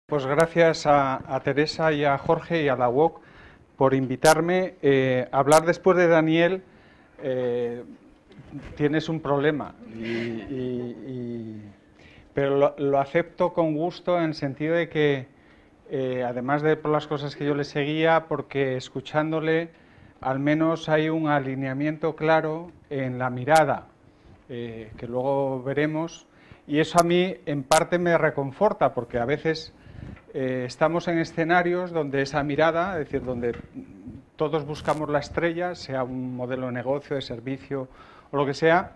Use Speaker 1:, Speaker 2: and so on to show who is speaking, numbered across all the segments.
Speaker 1: Pues gracias a Teresa y a Jorge y a la UOC por invitarme a hablar después de Daniel. Tienes un problema, pero lo acepto con gusto en el sentido de que, además de por las cosas que yo le seguía, porque escuchándole al menos hay un alineamiento claro en la mirada, que luego veremos, y eso a mí en parte me reconforta, porque a veces estamos en escenarios donde esa mirada, es decir, donde todos buscamos la estrella, sea un modelo de negocio, de servicio o lo que sea,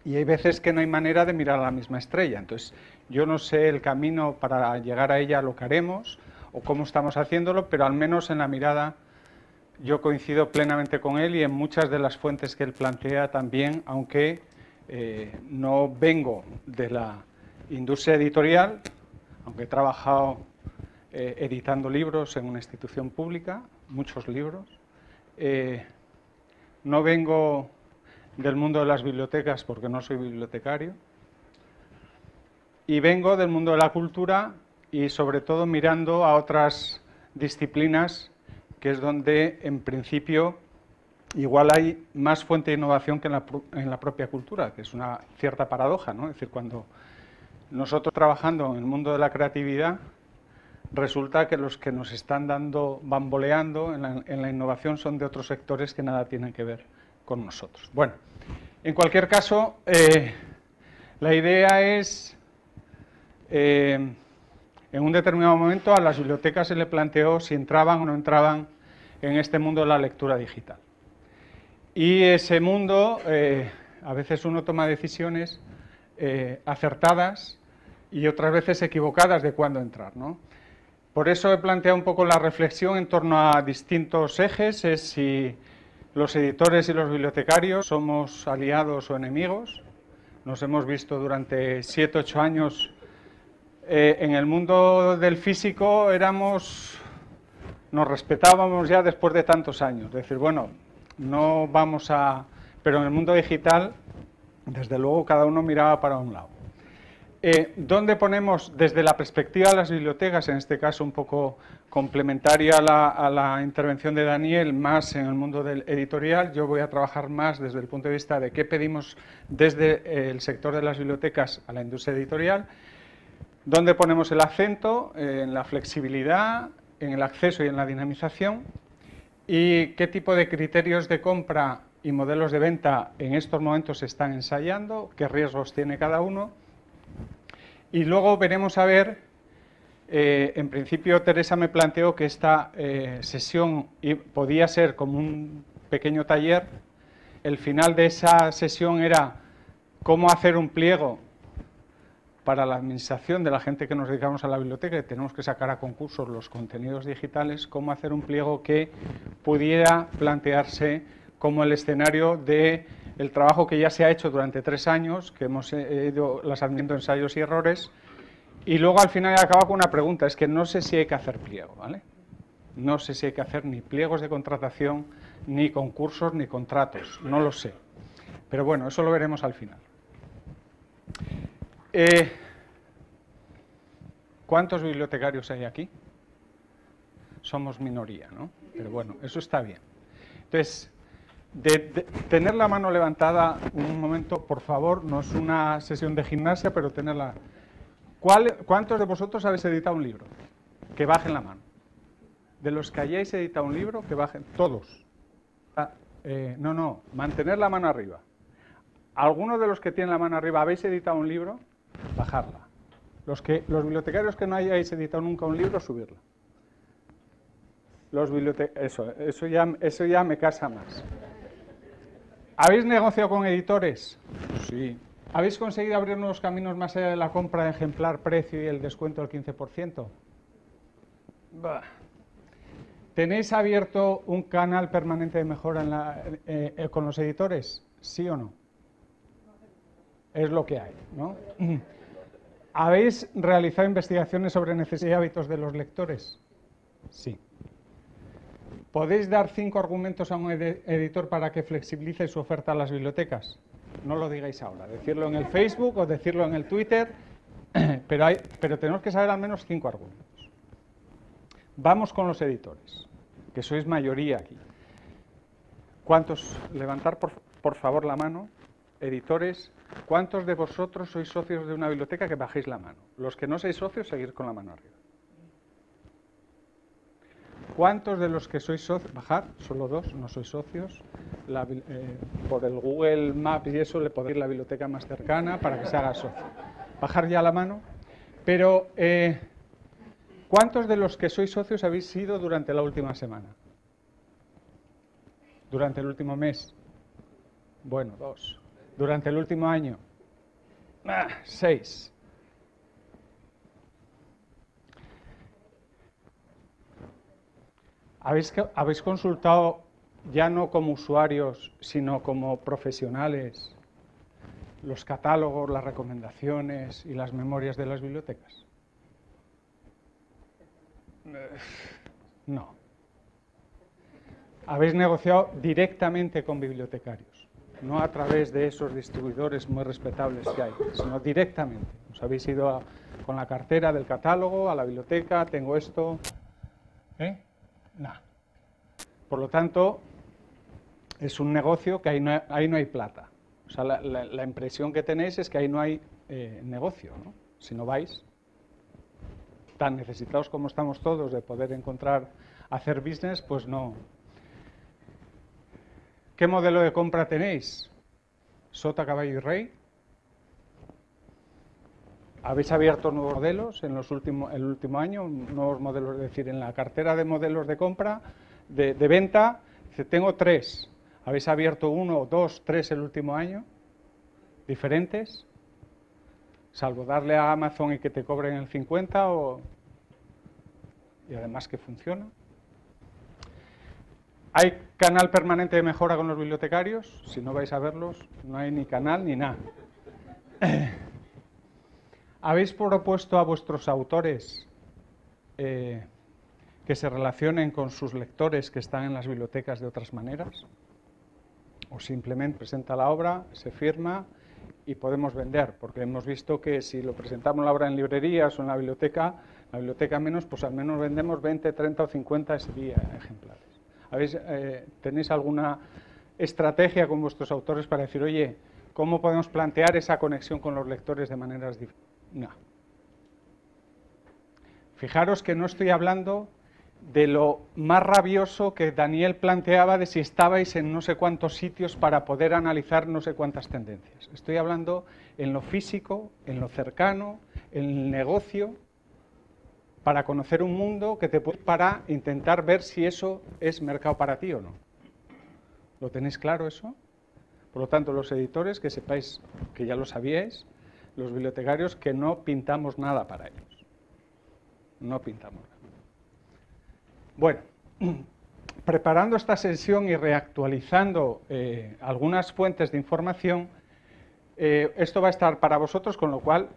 Speaker 1: y hay veces que no hay manera de mirar a la misma estrella. Entonces, yo no sé el camino para llegar a ella, lo que haremos o cómo estamos haciéndolo, pero al menos en la mirada yo coincido plenamente con él y en muchas de las fuentes que él plantea también, aunque no vengo de la industria editorial, aunque he trabajado editando libros en una institución pública, muchos libros. No vengo del mundo de las bibliotecas porque no soy bibliotecario. Y vengo del mundo de la cultura y sobre todo mirando a otras disciplinas, que es donde en principio igual hay más fuente de innovación que en la propia cultura, que es una cierta paradoja, ¿no? Es decir, cuando nosotros trabajando en el mundo de la creatividad, resulta que los que nos están dando, bamboleando en la innovación son de otros sectores que nada tienen que ver con nosotros. Bueno, en cualquier caso, la idea es, en un determinado momento a las bibliotecas se le planteó si entraban o no entraban en este mundo de la lectura digital. Y ese mundo, a veces uno toma decisiones acertadas y otras veces equivocadas de cuándo entrar, ¿no? Por eso he planteado un poco la reflexión en torno a distintos ejes, es si los editores y los bibliotecarios somos aliados o enemigos. Nos hemos visto durante 7 u 8 años en el mundo del físico, nos respetábamos ya después de tantos años. Es decir, bueno, no vamos a... Pero en el mundo digital, desde luego, cada uno miraba para un lado. ¿Dónde ponemos, desde la perspectiva de las bibliotecas, en este caso un poco complementaria a la intervención de Daniel, más en el mundo del editorial? Yo voy a trabajar más desde el punto de vista de qué pedimos desde el sector de las bibliotecas a la industria editorial. ¿Dónde ponemos el acento? En la flexibilidad, en el acceso y en la dinamización. ¿Y qué tipo de criterios de compra y modelos de venta en estos momentos se están ensayando? ¿Qué riesgos tiene cada uno? Y luego veremos a ver, en principio Teresa me planteó que esta sesión podía ser como un pequeño taller. El final de esa sesión era cómo hacer un pliego para la administración de la gente que nos dedicamos a la biblioteca, y tenemos que sacar a concursos los contenidos digitales, cómo hacer un pliego que pudiera plantearse como el escenario de el trabajo que ya se ha hecho durante 3 años, que hemos ido haciendo ensayos y errores, y luego al final acaba con una pregunta, es que no sé si hay que hacer pliego, ¿vale? No sé si hay que hacer ni pliegos de contratación, ni concursos, ni contratos, no lo sé. Pero bueno, eso lo veremos al final. ¿Cuántos bibliotecarios hay aquí? Somos minoría, ¿no? Pero bueno, eso está bien. Entonces, de tener la mano levantada un momento, por favor, no es una sesión de gimnasia, pero tenerla. ¿Cuántos de vosotros habéis editado un libro? Que bajen la mano. De los que hayáis editado un libro, que bajen. Todos. No, mantener la mano arriba. ¿Algunos de los que tienen la mano arriba habéis editado un libro? Bajarla. Los bibliotecarios que no hayáis editado nunca un libro, subirla. Eso ya me casa más. ¿Habéis negociado con editores? Sí. ¿Habéis conseguido abrir nuevos caminos más allá de la compra de ejemplar, precio y el descuento del 15%? Bah. ¿Tenéis abierto un canal permanente de mejora con los editores? ¿Sí o no? Es lo que hay, ¿no? ¿Habéis realizado investigaciones sobre necesidades y hábitos de los lectores? Sí. ¿Podéis dar 5 argumentos a un editor para que flexibilice su oferta a las bibliotecas? No lo digáis ahora, decirlo en el Facebook o decirlo en el Twitter, pero tenemos que saber al menos 5 argumentos. Vamos con los editores, que sois mayoría aquí. ¿Cuántos? Levantar por favor la mano. Editores, ¿cuántos de vosotros sois socios de una biblioteca? Que bajéis la mano. Los que no sois socios, seguir con la mano arriba. ¿Cuántos de los que sois socios? Bajar, solo 2, no sois socios. Por el Google Maps y eso le podéis ir a la biblioteca más cercana para que se haga socio. Bajar ya la mano. Pero, ¿cuántos de los que sois socios habéis ido durante la última semana? ¿Durante el último mes? Bueno, 2. ¿Durante el último año? 6. ¿Habéis consultado ya no como usuarios, sino como profesionales, los catálogos, las recomendaciones y las memorias de las bibliotecas? No. Habéis negociado directamente con bibliotecarios, no a través de esos distribuidores muy respetables que hay, sino directamente. Os habéis ido con la cartera del catálogo a la biblioteca, tengo esto. Nada. Por lo tanto, es un negocio que ahí no hay plata. O sea, la impresión que tenéis es que ahí no hay negocio, ¿no? Si no vais, tan necesitados como estamos todos de poder encontrar, hacer business, pues no. ¿Qué modelo de compra tenéis? ¿Sota, caballo y rey? ¿Habéis abierto nuevos modelos en el último año? Nuevos modelos, es decir, en la cartera de modelos de compra, de venta, tengo 3. ¿Habéis abierto 1, 2, 3 el último año? ¿Diferentes? Salvo darle a Amazon y que te cobren el 50 y además que funciona. ¿Hay canal permanente de mejora con los bibliotecarios? Si no vais a verlos, no hay ni canal ni nada. ¿Habéis propuesto a vuestros autores que se relacionen con sus lectores que están en las bibliotecas de otras maneras? ¿O simplemente presenta la obra, se firma y podemos vender? Porque hemos visto que si lo presentamos la obra en librerías o en la biblioteca menos, pues al menos vendemos 20, 30 o 50 ese día ejemplares. ¿Tenéis alguna estrategia con vuestros autores para decir, oye, ¿cómo podemos plantear esa conexión con los lectores de maneras diferentes? No. Fijaros que no estoy hablando de lo más rabioso que Daniel planteaba de si estabais en no sé cuántos sitios para poder analizar no sé cuántas tendencias. Estoy hablando en lo físico, en lo cercano, en el negocio, para conocer un mundo que te puede para intentar ver si eso es mercado para ti o no. ¿Lo tenéis claro eso? Por lo tanto, los editores, que sepáis que ya lo sabíais, los bibliotecarios, que no pintamos nada para ellos. No pintamos nada. Bueno, preparando esta sesión y reactualizando algunas fuentes de información, esto va a estar para vosotros, con lo cual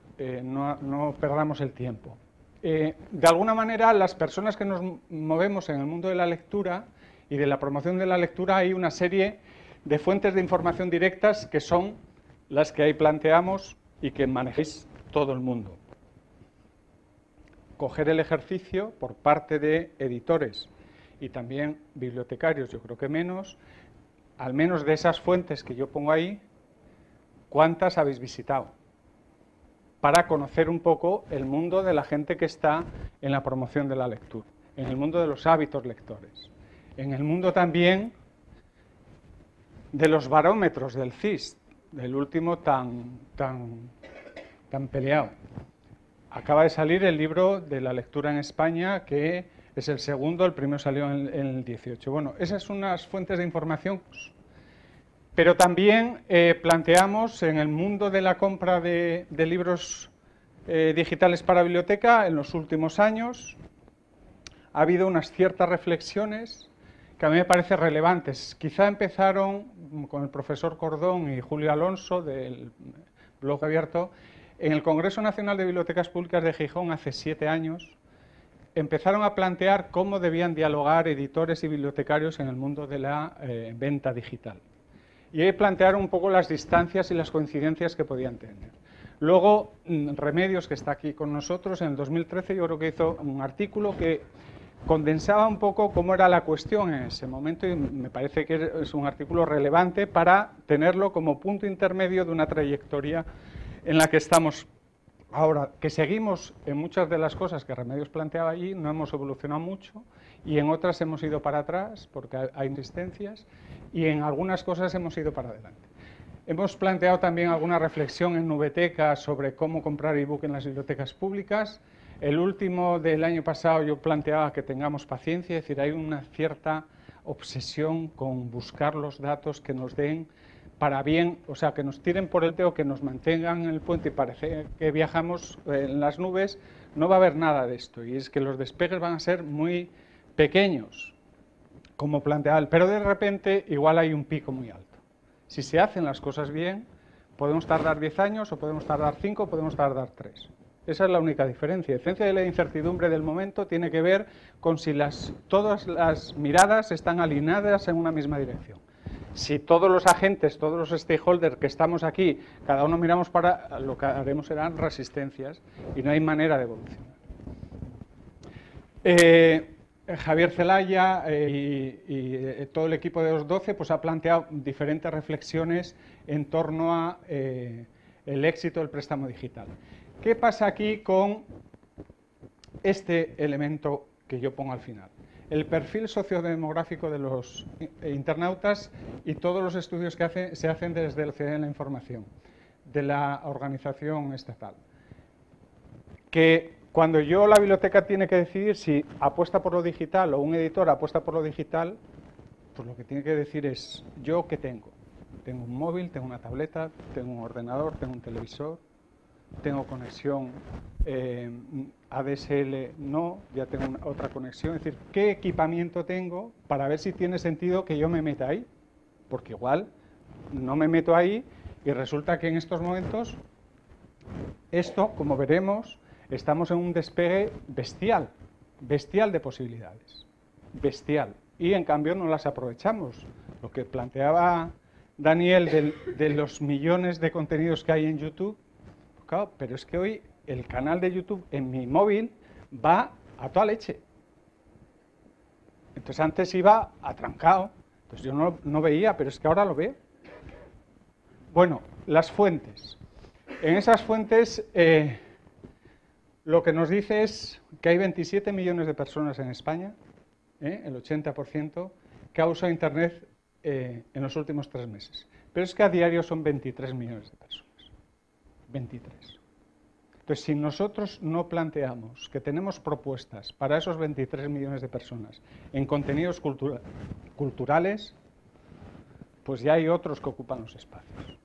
Speaker 1: no perdamos el tiempo. De alguna manera, las personas que nos movemos en el mundo de la lectura y de la promoción de la lectura, hay una serie de fuentes de información directas que son las que ahí planteamos y que manejéis todo el mundo. Coger el ejercicio por parte de editores y también bibliotecarios, yo creo que menos, al menos de esas fuentes que yo pongo ahí, ¿cuántas habéis visitado? Para conocer un poco el mundo de la gente que está en la promoción de la lectura, en el mundo de los hábitos lectores, en el mundo también de los barómetros del CIS, del último tan peleado. Acaba de salir el libro de la lectura en España, que es el segundo, el primero salió en el 18. Bueno, esas son unas fuentes de información. Pero también planteamos en el mundo de la compra de libros digitales para biblioteca, en los últimos años, ha habido unas ciertas reflexiones que a mí me parecen relevantes. Quizá empezaron con el profesor Cordón y Julio Alonso, del blog abierto, en el Congreso Nacional de Bibliotecas Públicas de Gijón hace 7 años, empezaron a plantear cómo debían dialogar editores y bibliotecarios en el mundo de la venta digital. Y ahí plantearon un poco las distancias y las coincidencias que podían tener. Luego, Remedios, que está aquí con nosotros, en el 2013 yo creo que hizo un artículo que condensaba un poco cómo era la cuestión en ese momento y me parece que es un artículo relevante para tenerlo como punto intermedio de una trayectoria en la que estamos ahora, que seguimos en muchas de las cosas que Remedios planteaba allí, no hemos evolucionado mucho, y en otras hemos ido para atrás porque hay insistencias, y en algunas cosas hemos ido para adelante. Hemos planteado también alguna reflexión en Nubeteca sobre cómo comprar ebook en las bibliotecas públicas. El último del año pasado yo planteaba que tengamos paciencia, es decir, hay una cierta obsesión con buscar los datos que nos den para bien, o sea, que nos tiren por el teo, que nos mantengan en el puente y parece que viajamos en las nubes. No va a haber nada de esto, y es que los despegues van a ser muy pequeños, como planteaba él, pero de repente igual hay un pico muy alto. Si se hacen las cosas bien, podemos tardar 10 años, o podemos tardar 5, o podemos tardar 3. Esa es la única diferencia. La diferencia de la incertidumbre del momento tiene que ver con si todas las miradas están alineadas en una misma dirección. Si todos los agentes, todos los stakeholders que estamos aquí, cada uno miramos para, lo que haremos serán resistencias y no hay manera de evolucionar. Javier Zelaya y todo el equipo de los 12 pues, ha planteado diferentes reflexiones en torno a el éxito del préstamo digital. ¿Qué pasa aquí con este elemento que yo pongo al final? El perfil sociodemográfico de los internautas y todos los estudios que se hacen desde la Ciudad de la Información, de la organización estatal. Que cuando la biblioteca tiene que decidir si apuesta por lo digital o un editor apuesta por lo digital, pues lo que tiene que decir es, ¿yo qué tengo? Tengo un móvil, tengo una tableta, tengo un ordenador, tengo un televisor, tengo conexión ADSL, no, ya tengo otra conexión. Es decir, ¿qué equipamiento tengo para ver si tiene sentido que yo me meta ahí? Porque igual no me meto ahí y resulta que en estos momentos, esto, como veremos, estamos en un despegue bestial, bestial de posibilidades, bestial. Y en cambio no las aprovechamos. Lo que planteaba Daniel de los millones de contenidos que hay en YouTube, claro, pero es que hoy el canal de YouTube en mi móvil va a toda leche. Entonces antes iba atrancado, entonces yo no veía, pero es que ahora lo veo. Bueno, las fuentes. En esas fuentes lo que nos dice es que hay 27 millones de personas en España, el 80%, que ha usado Internet en los últimos 3 meses. Pero es que a diario son 23 millones de personas. 23. Entonces, si nosotros no planteamos que tenemos propuestas para esos 23 millones de personas en contenidos culturales, pues ya hay otros que ocupan los espacios.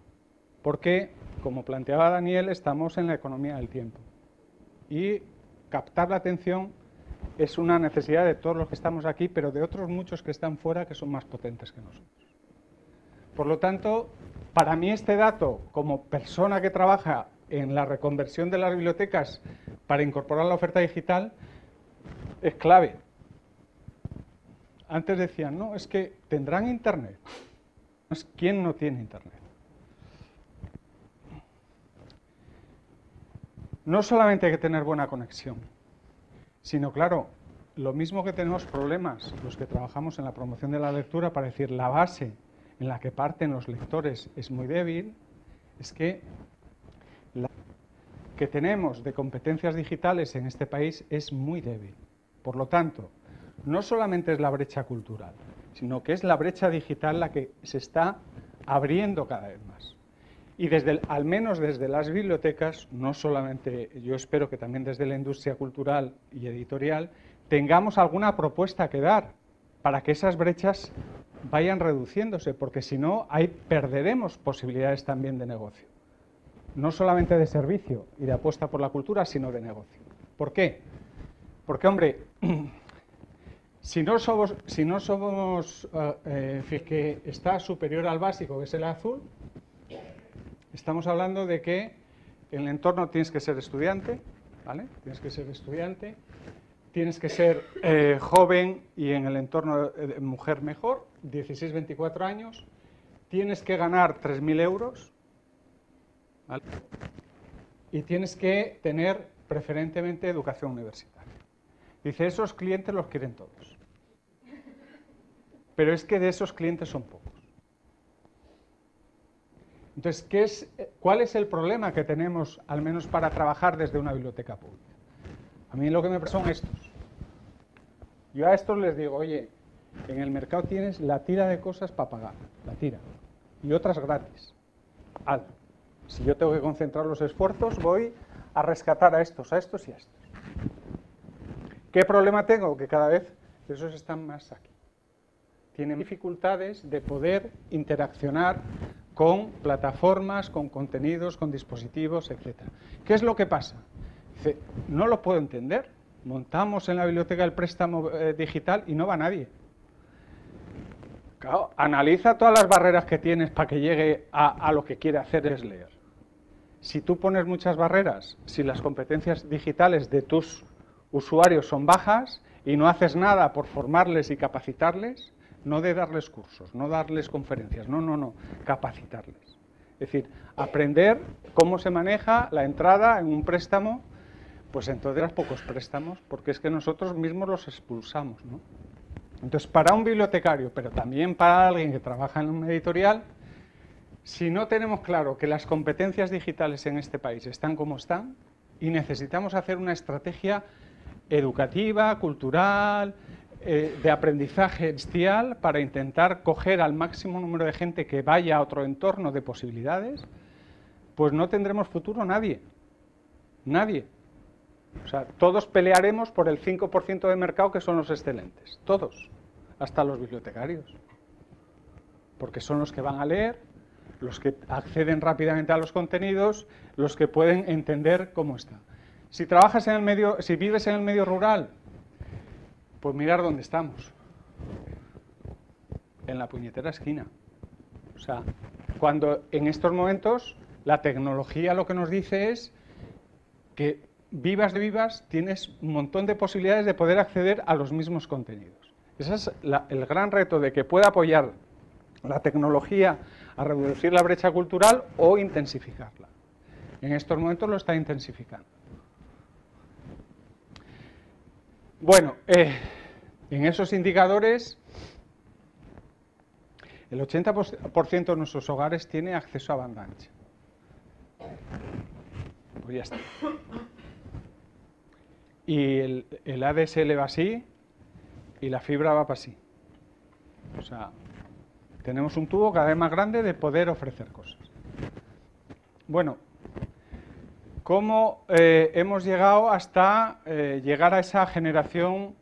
Speaker 1: Porque, como planteaba Daniel, estamos en la economía del tiempo. Y captar la atención es una necesidad de todos los que estamos aquí, pero de otros muchos que están fuera que son más potentes que nosotros. Por lo tanto, para mí este dato, como persona que trabaja en la reconversión de las bibliotecas para incorporar la oferta digital, es clave. Antes decían, no, es que tendrán Internet. ¿Quién no tiene Internet? No solamente hay que tener buena conexión, sino, claro, lo mismo que tenemos problemas los que trabajamos en la promoción de la lectura para decir la base en la que parten los lectores es muy débil, es que la que tenemos de competencias digitales en este país es muy débil. Por lo tanto, no solamente es la brecha cultural, sino que es la brecha digital la que se está abriendo cada vez más. Y al menos desde las bibliotecas, no solamente, yo espero que también desde la industria cultural y editorial, tengamos alguna propuesta que dar para que esas brechas vayan reduciéndose, porque si no, ahí perderemos posibilidades también de negocio. No solamente de servicio y de apuesta por la cultura, sino de negocio. ¿Por qué? Porque, hombre, si no somos que está superior al básico, que es el azul, estamos hablando de que en el entorno tienes que ser estudiante, ¿vale? Tienes que ser estudiante, tienes que ser joven y en el entorno de mujer mejor, 16-24 años, tienes que ganar 3.000 euros, ¿vale? Y tienes que tener preferentemente educación universitaria. Dice, esos clientes los quieren todos. Pero es que de esos clientes son pocos. Entonces, ¿cuál es el problema que tenemos, al menos para trabajar desde una biblioteca pública? A mí lo que me pasa son estos. Yo a estos les digo, oye, en el mercado tienes la tira de cosas para pagar, la tira, y otras gratis. Si yo tengo que concentrar los esfuerzos, voy a rescatar a estos y a estos. ¿Qué problema tengo? Que cada vez esos están más aquí. Tienen dificultades de poder interaccionar con plataformas, con contenidos, con dispositivos, etc. ¿Qué es lo que pasa? Dice, no lo puedo entender. Montamos en la biblioteca el préstamo digital y no va nadie. Claro, analiza todas las barreras que tienes para que llegue a lo que quiere hacer es leer. Si tú pones muchas barreras, si las competencias digitales de tus usuarios son bajas y no haces nada por formarles y capacitarles, no de darles cursos, no darles conferencias, no, capacitarles. Es decir, aprender cómo se maneja la entrada en un préstamo, pues entonces pocos préstamos, porque es que nosotros mismos los expulsamos, ¿no? Entonces, para un bibliotecario, pero también para alguien que trabaja en una editorial, si no tenemos claro que las competencias digitales en este país están como están y necesitamos hacer una estrategia educativa, cultural, de aprendizaje bestial para intentar coger al máximo número de gente que vaya a otro entorno de posibilidades, pues no tendremos futuro nadie. Nadie. O sea, todos pelearemos por el 5% de mercado que son los excelentes. Todos. Hasta los bibliotecarios. Porque son los que van a leer, los que acceden rápidamente a los contenidos, los que pueden entender cómo está. Si trabajas en el medio, si vives en el medio rural, pues mirar dónde estamos. En la puñetera esquina. O sea, cuando en estos momentos la tecnología lo que nos dice es que vivas de vivas tienes un montón de posibilidades de poder acceder a los mismos contenidos. Ese es el gran reto de que pueda apoyar la tecnología a reducir la brecha cultural o intensificarla. En estos momentos lo está intensificando. Bueno, en esos indicadores, el 80% de nuestros hogares tiene acceso a banda ancha. Pues ya está. Y el ADSL va así y la fibra va para así. O sea, tenemos un tubo cada vez más grande de poder ofrecer cosas. Bueno, ¿cómo hemos llegado hasta llegar a esa generación,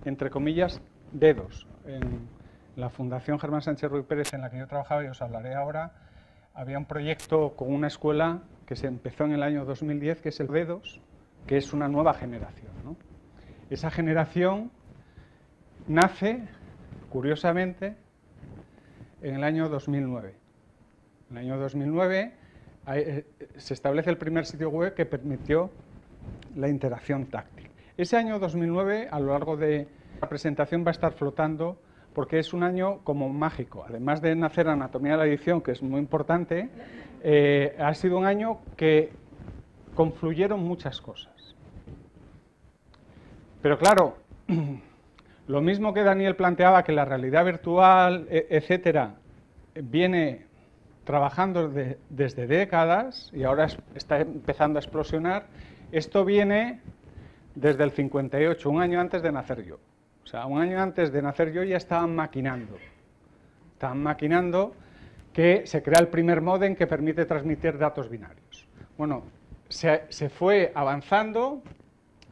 Speaker 1: entre comillas, dedos? En la Fundación Germán Sánchez Ruiz Pérez, en la que yo trabajaba y os hablaré ahora, había un proyecto con una escuela que se empezó en el año 2010, que es el dedos, que es una nueva generación, ¿no? Esa generación nace, curiosamente, en el año 2009. En el año 2009 se establece el primer sitio web que permitió la interacción táctil. Ese año 2009, a lo largo de la presentación, va a estar flotando porque es un año como mágico. Además de nacer Anatomía de la Edición, que es muy importante, ha sido un año que confluyeron muchas cosas. Pero claro, lo mismo que Daniel planteaba, que la realidad virtual, etcétera, viene trabajando desde décadas y ahora está empezando a explosionar, esto viene desde el 58, un año antes de nacer yo. O sea, un año antes de nacer yo ya estaban maquinando. Estaban maquinando que se crea el primer módem que permite transmitir datos binarios. Bueno, se fue avanzando.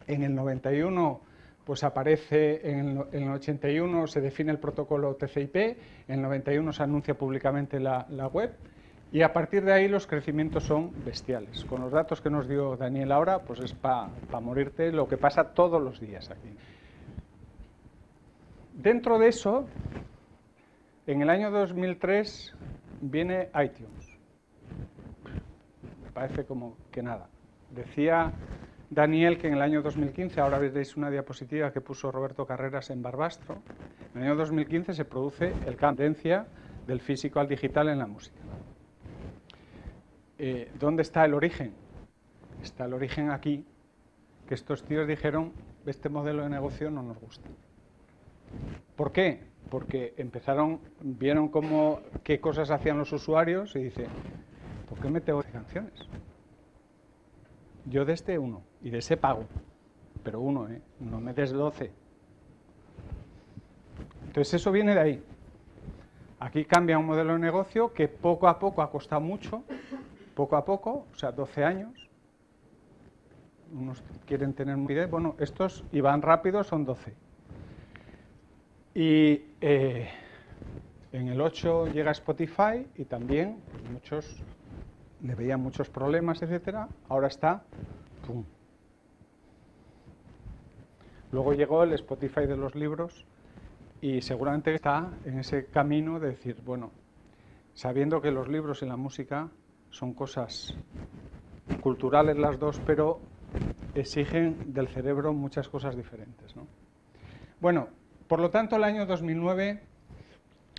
Speaker 1: En el 91 pues aparece, en el 81 se define el protocolo TCP, en el 91 se anuncia públicamente la web y a partir de ahí los crecimientos son bestiales. Con los datos que nos dio Daniel ahora, pues es para morirte lo que pasa todos los días aquí. Dentro de eso, en el año 2003 viene iTunes. Parece como que nada. Decía Daniel que en el año 2015, ahora veréis una diapositiva que puso Roberto Carreras en Barbastro, en el año 2015 se produce el cambio de tendencia del físico al digital en la música. ¿Dónde está el origen? Está el origen aquí, que estos tíos dijeron, este modelo de negocio no nos gusta. ¿Por qué? Porque vieron qué cosas hacían los usuarios y dice, ¿por qué me tengo canciones? Yo de este 1 y de ese pago, pero 1, no me des 12. Entonces eso viene de ahí. Aquí cambia un modelo de negocio que poco a poco ha costado mucho, poco a poco, o sea, 12 años. Unos quieren tener muy idea, bueno, estos y van rápido, son 12. Y en el 8 llega Spotify y también pues, muchos le veían muchos problemas, etcétera. Ahora está, ¡pum! Luego llegó el Spotify de los libros y seguramente está en ese camino de decir, bueno, sabiendo que los libros y la música son cosas culturales las dos, pero exigen del cerebro muchas cosas diferentes, ¿no? Bueno, por lo tanto el año 2009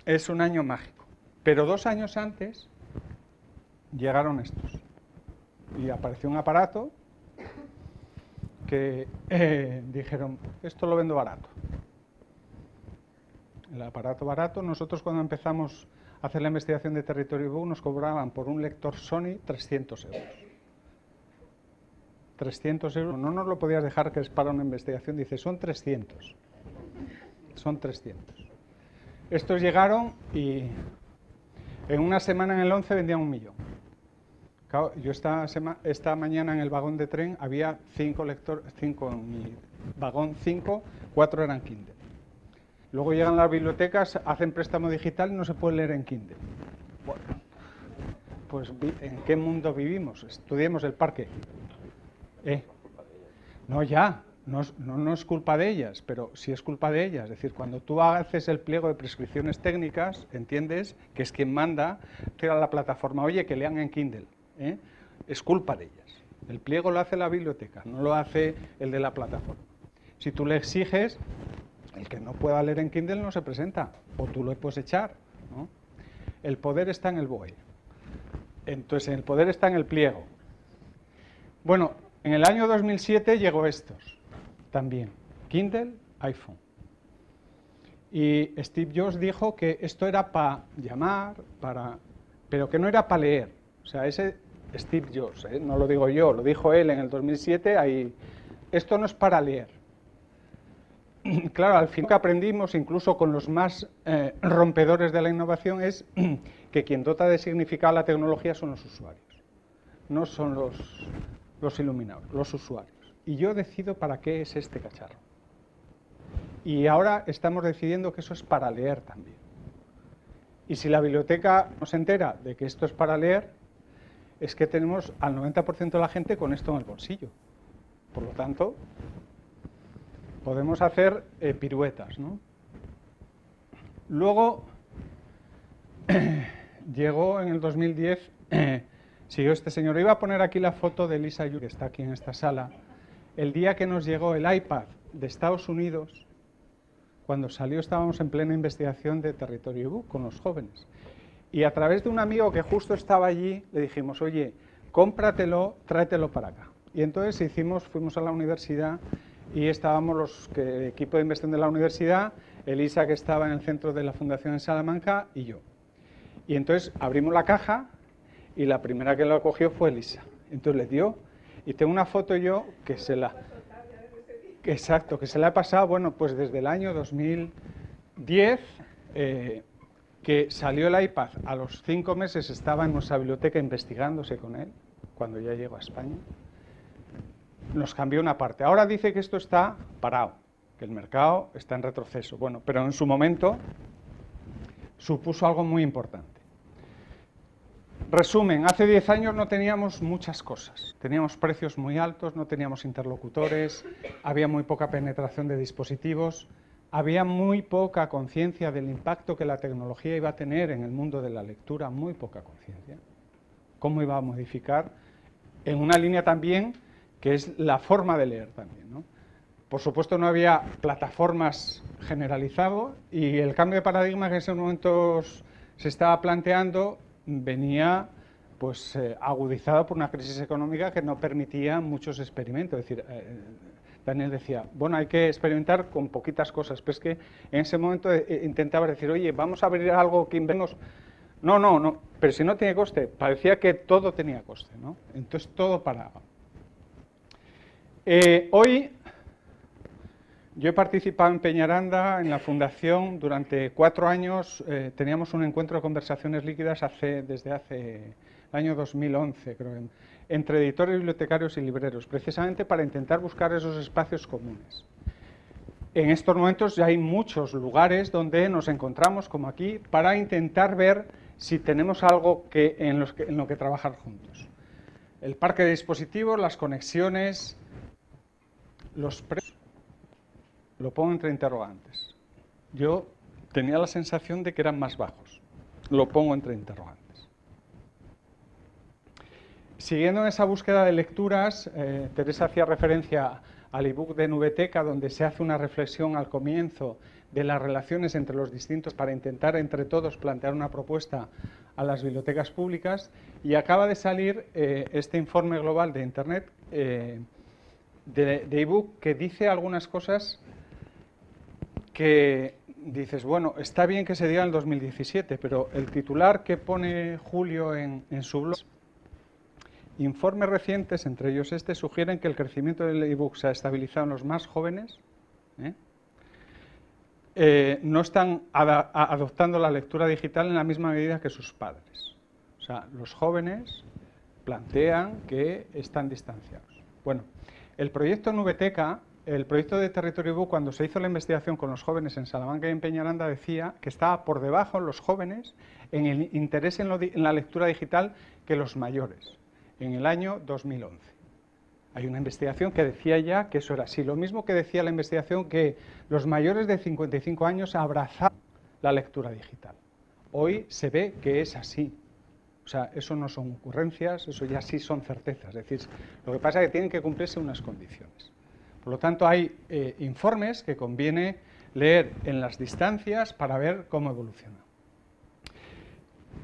Speaker 1: es un año mágico, pero 2 años antes llegaron estos y apareció un aparato que dijeron, esto lo vendo barato. El aparato barato, nosotros cuando empezamos a hacer la investigación de Territorio IBU nos cobraban por un lector Sony 300 euros. 300 euros, no nos lo podías dejar que es para una investigación, dice, son 300. Son 300. Estos llegaron y en una semana en el 11 vendían 1 millón. Claro, yo esta mañana en el vagón de tren había 5 lectores, 5 en mi vagón, 5, 4 eran Kindle. Luego llegan las bibliotecas, hacen préstamo digital y no se puede leer en Kindle. Bueno, pues ¿en qué mundo vivimos? Estudiemos el parque. No, ya, no es culpa de ellas, pero sí es culpa de ellas. Es decir, cuando tú haces el pliego de prescripciones técnicas, entiendes que es quien manda a la plataforma, oye, que lean en Kindle. Es culpa de ellas. El pliego lo hace la biblioteca, no lo hace el de la plataforma. Si tú le exiges, el que no pueda leer en Kindle no se presenta, o tú lo puedes echar, ¿no? El poder está en el BOE. Entonces, el poder está en el pliego. Bueno, en el año 2007 llegó estos también, Kindle, iPhone. Y Steve Jobs dijo que esto era para llamar, pero que no era para leer. O sea, ese Steve Jobs, no lo digo yo, lo dijo él en el 2007, ahí, esto no es para leer. Claro, al fin que aprendimos, incluso con los más rompedores de la innovación, es que quien dota de significado la tecnología son los usuarios, no son los iluminados, los usuarios. Y yo decido para qué es este cacharro. Y ahora estamos decidiendo que eso es para leer también. Y si la biblioteca no se entera de que esto es para leer, es que tenemos al 90% de la gente con esto en el bolsillo. Por lo tanto, podemos hacer piruetas, ¿no? Luego, llegó en el 2010, siguió este señor. Iba a poner aquí la foto de Lisa Yu, que está aquí en esta sala. El día que nos llegó el iPad de Estados Unidos, cuando salió estábamos en plena investigación de Territorio IBU con los jóvenes. Y a través de un amigo que justo estaba allí, le dijimos, oye, cómpratelo, tráetelo para acá. Y entonces fuimos a la universidad y estábamos el equipo de investigación de la universidad, Elisa, que estaba en el centro de la Fundación en Salamanca, y yo. Y entonces abrimos la caja y la primera que lo cogió fue Elisa. Entonces le dio, y tengo una foto yo que se la he pasado, bueno, pues desde el año 2010, que salió el iPad, a los 5 meses estaba en nuestra biblioteca investigándose con él, cuando ya llegó a España. Nos cambió una parte. Ahora dice que esto está parado, que el mercado está en retroceso. Bueno, pero en su momento supuso algo muy importante. Resumen, hace 10 años no teníamos muchas cosas. Teníamos precios muy altos, no teníamos interlocutores, había muy poca penetración de dispositivos, había muy poca conciencia del impacto que la tecnología iba a tener en el mundo de la lectura, muy poca conciencia. Cómo iba a modificar en una línea también que es la forma de leer también, ¿no? Por supuesto no había plataformas generalizado y el cambio de paradigma que en esos momentos se estaba planteando venía pues agudizado por una crisis económica que no permitía muchos experimentos. Es decir, Daniel decía, bueno, hay que experimentar con poquitas cosas, pero es que en ese momento intentaba decir, oye, vamos a abrir algo que inventemos. No, pero si no tiene coste, parecía que todo tenía coste, ¿no? Entonces todo paraba. Hoy yo he participado en Peñaranda, en la fundación, durante 4 años teníamos un encuentro de conversaciones líquidas desde hace el año 2011, creo, entre editores, bibliotecarios y libreros, precisamente para intentar buscar esos espacios comunes. En estos momentos ya hay muchos lugares donde nos encontramos, como aquí, para intentar ver si tenemos algo en lo que trabajar juntos. El parque de dispositivos, las conexiones, los precios, lo pongo entre interrogantes. Yo tenía la sensación de que eran más bajos. Lo pongo entre interrogantes. Siguiendo en esa búsqueda de lecturas, Teresa hacía referencia al ebook de Nubeteca, donde se hace una reflexión al comienzo de las relaciones entre los distintos para intentar entre todos plantear una propuesta a las bibliotecas públicas, y acaba de salir este informe global de Internet de ebook que dice algunas cosas que dices, bueno, está bien que se diga en el 2017, pero el titular que pone Julio en su blog: informes recientes, entre ellos este, sugieren que el crecimiento del ebook se ha estabilizado en los más jóvenes. No están adoptando la lectura digital en la misma medida que sus padres. O sea, los jóvenes plantean que están distanciados. Bueno, el proyecto Nubeteca, el proyecto de Territorio ebook, cuando se hizo la investigación con los jóvenes en Salamanca y en Peñaranda, decía que estaba por debajo los jóvenes en el interés en la lectura digital que los mayores, en el año 2011. Hay una investigación que decía ya que eso era así. Lo mismo que decía la investigación que los mayores de 55 años abrazaban la lectura digital. Hoy se ve que es así. O sea, eso no son ocurrencias, eso ya sí son certezas. Es decir, lo que pasa es que tienen que cumplirse unas condiciones. Por lo tanto, hay informes que conviene leer en las distancias para ver cómo evoluciona.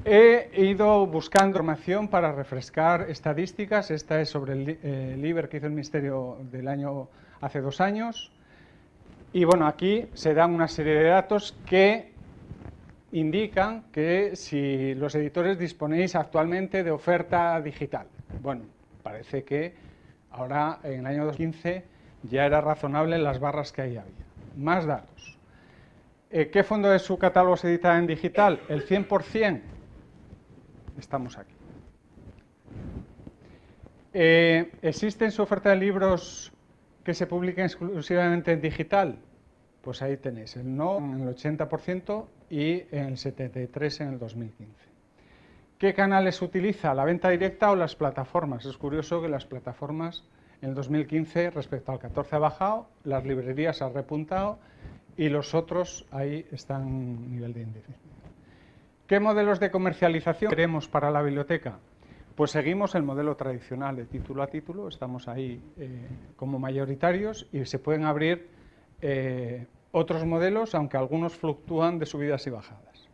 Speaker 1: He ido buscando información para refrescar estadísticas. Esta es sobre el LIBER que hizo el Ministerio hace 2 años. Y bueno, aquí se dan una serie de datos que indican que si los editores disponéis actualmente de oferta digital. Bueno, parece que ahora en el año 2015 ya era razonable las barras que ahí había. Más datos. ¿Qué fondo de su catálogo se edita en digital? El 100%. Estamos aquí. ¿Existe en su oferta de libros que se publiquen exclusivamente en digital? Pues ahí tenéis el no en el 80% y en el 73% en el 2015. ¿Qué canales utiliza? ¿La venta directa o las plataformas? Es curioso que las plataformas en el 2015 respecto al 14 ha bajado, las librerías han repuntado y los otros ahí están en nivel de índice. ¿Qué modelos de comercialización queremos para la biblioteca? Pues seguimos el modelo tradicional de título a título, estamos ahí como mayoritarios y se pueden abrir otros modelos, aunque algunos fluctúan de subidas y bajadas.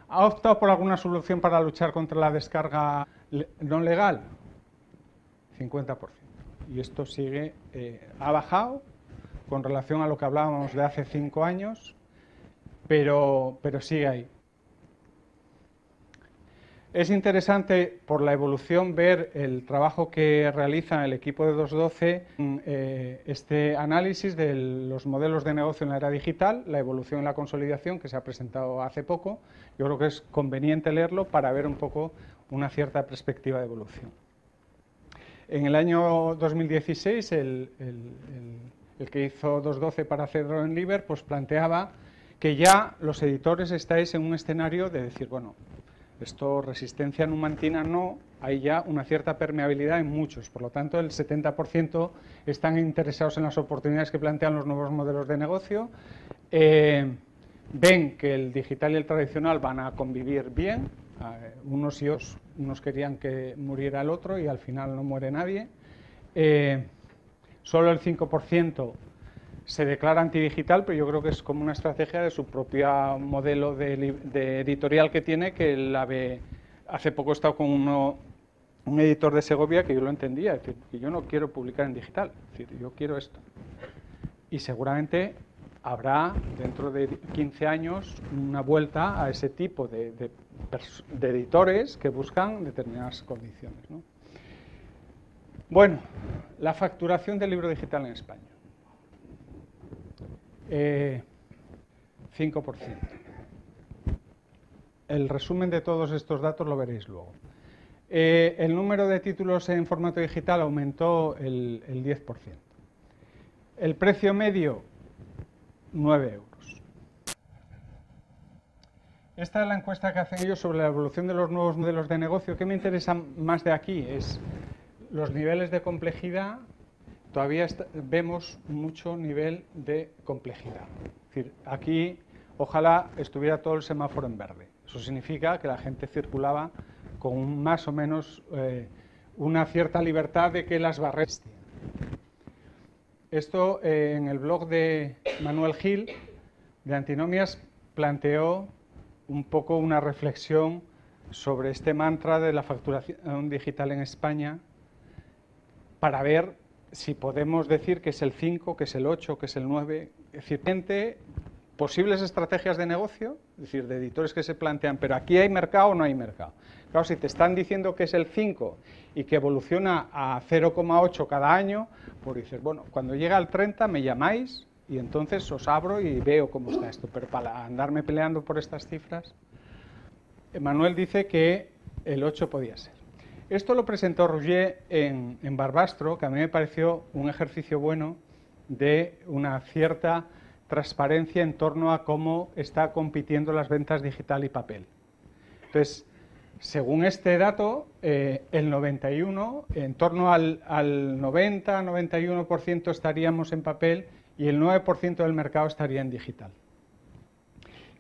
Speaker 1: ¿Ha optado por alguna solución para luchar contra la descarga no legal? 50%. Y esto sigue, ha bajado con relación a lo que hablábamos de hace 5 años, pero sigue ahí. Es interesante por la evolución ver el trabajo que realiza el equipo de 212, este análisis de los modelos de negocio en la era digital, la evolución y la consolidación que se ha presentado hace poco. Yo creo que es conveniente leerlo para ver un poco una cierta perspectiva de evolución. En el año 2016, el que hizo 212 para hacerlo en LIBER, pues planteaba que ya los editores estáis en un escenario de decir, bueno, esto resistencia numantina no, hay ya una cierta permeabilidad en muchos, por lo tanto el 70% están interesados en las oportunidades que plantean los nuevos modelos de negocio, ven que el digital y el tradicional van a convivir bien, unos y otros, unos querían que muriera el otro y al final no muere nadie, solo el 5% se declara antidigital, pero yo creo que es como una estrategia de su propio modelo de editorial que tiene, que la ve. Hace poco he estado con uno un editor de Segovia que yo lo entendía, es decir, que yo no quiero publicar en digital, es decir, yo quiero esto. Y seguramente habrá dentro de 15 años una vuelta a ese tipo de editores que buscan determinadas condiciones, ¿no? Bueno, la facturación del libro digital en España. 5%. El resumen de todos estos datos lo veréis luego. El número de títulos en formato digital aumentó el 10%. El precio medio, 9 euros. Esta es la encuesta que hacen ellos sobre la evolución de los nuevos modelos de negocio. ¿Qué me interesa más de aquí? Es los niveles de complejidad. Todavía vemos mucho nivel de complejidad. Es decir, aquí ojalá estuviera todo el semáforo en verde. Eso significa que la gente circulaba con más o menos una cierta libertad de que las barreras. Esto en el blog de Manuel Gil, de Antinomias, planteó un poco una reflexión sobre este mantra de la facturación digital en España para ver si podemos decir que es el 5, que es el 8, que es el 9, es decir, posibles estrategias de negocio, es decir, de editores que se plantean, pero aquí hay mercado o no hay mercado. Claro, si te están diciendo que es el 5 y que evoluciona a 0,8 cada año, pues dices, bueno, cuando llega al 30 me llamáis y entonces os abro y veo cómo está esto, pero para andarme peleando por estas cifras, Manuel dice que el 8 podía ser. Esto lo presentó Roger en Barbastro, que a mí me pareció un ejercicio bueno de una cierta transparencia en torno a cómo está compitiendo las ventas digital y papel. Entonces, según este dato, el 91, en torno al 90-91% estaríamos en papel y el 9% del mercado estaría en digital.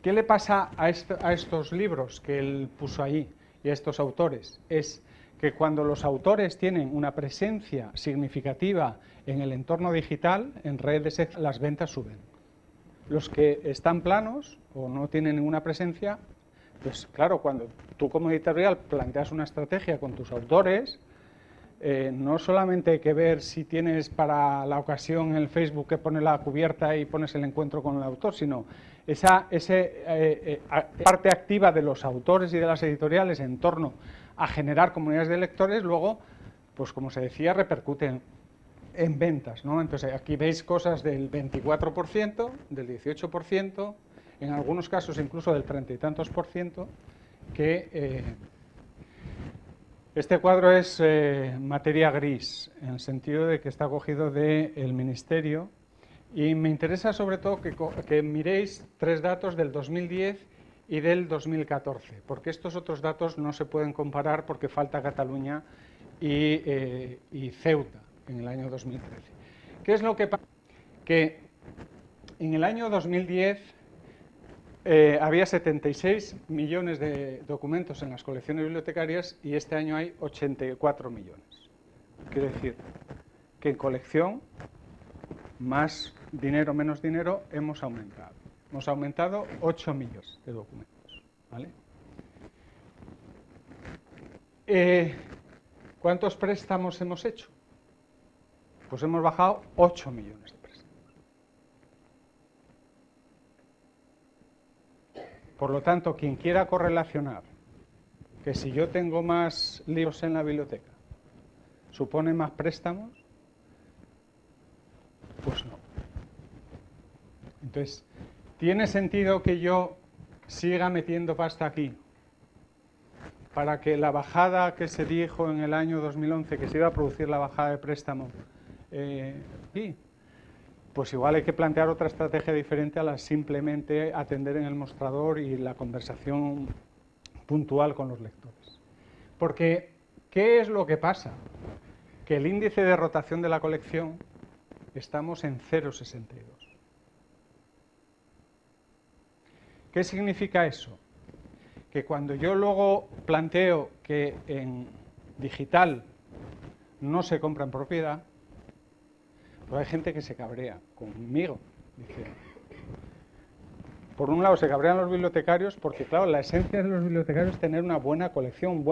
Speaker 1: ¿Qué le pasa a estos libros que él puso ahí y a estos autores? Es que cuando los autores tienen una presencia significativa en el entorno digital, en redes, las ventas suben. Los que están planos o no tienen ninguna presencia, pues claro, cuando tú como editorial planteas una estrategia con tus autores, no solamente hay que ver si tienes para la ocasión en el Facebook que pone la cubierta y pones el encuentro con el autor, sino esa parte activa de los autores y de las editoriales en torno a generar comunidades de lectores, luego, pues como se decía, repercuten en ventas, ¿no? Entonces aquí veis cosas del 24%, del 18%, en algunos casos incluso del 30 y tantos %, que este cuadro es materia gris, en el sentido de que está cogido del Ministerio, y me interesa sobre todo que miréis 3 datos del 2010 y del 2014, porque estos otros datos no se pueden comparar porque falta Cataluña y Ceuta en el año 2013. ¿Qué es lo que pasa? Que en el año 2010 había 76 millones de documentos en las colecciones bibliotecarias y este año hay 84 millones. Quiere decir que en colección, más dinero, menos dinero, hemos aumentado. Hemos aumentado 8 millones de documentos, ¿vale? ¿Cuántos préstamos hemos hecho? Pues hemos bajado 8 millones de préstamos. Por lo tanto, quien quiera correlacionar que si yo tengo más libros en la biblioteca, supone más préstamos, pues no. Entonces, ¿tiene sentido que yo siga metiendo pasta aquí para que la bajada que se dijo en el año 2011, que se iba a producir la bajada de préstamo, sí? Pues igual hay que plantear otra estrategia diferente a la simplemente atender en el mostrador y la conversación puntual con los lectores. Porque, ¿qué es lo que pasa? Que el índice de rotación de la colección estamos en 0,62. ¿Qué significa eso? Que cuando yo luego planteo que en digital no se compra en propiedad, pues hay gente que se cabrea conmigo. Dice, por un lado se cabrean los bibliotecarios porque, claro, la esencia de los bibliotecarios es tener una buena colección,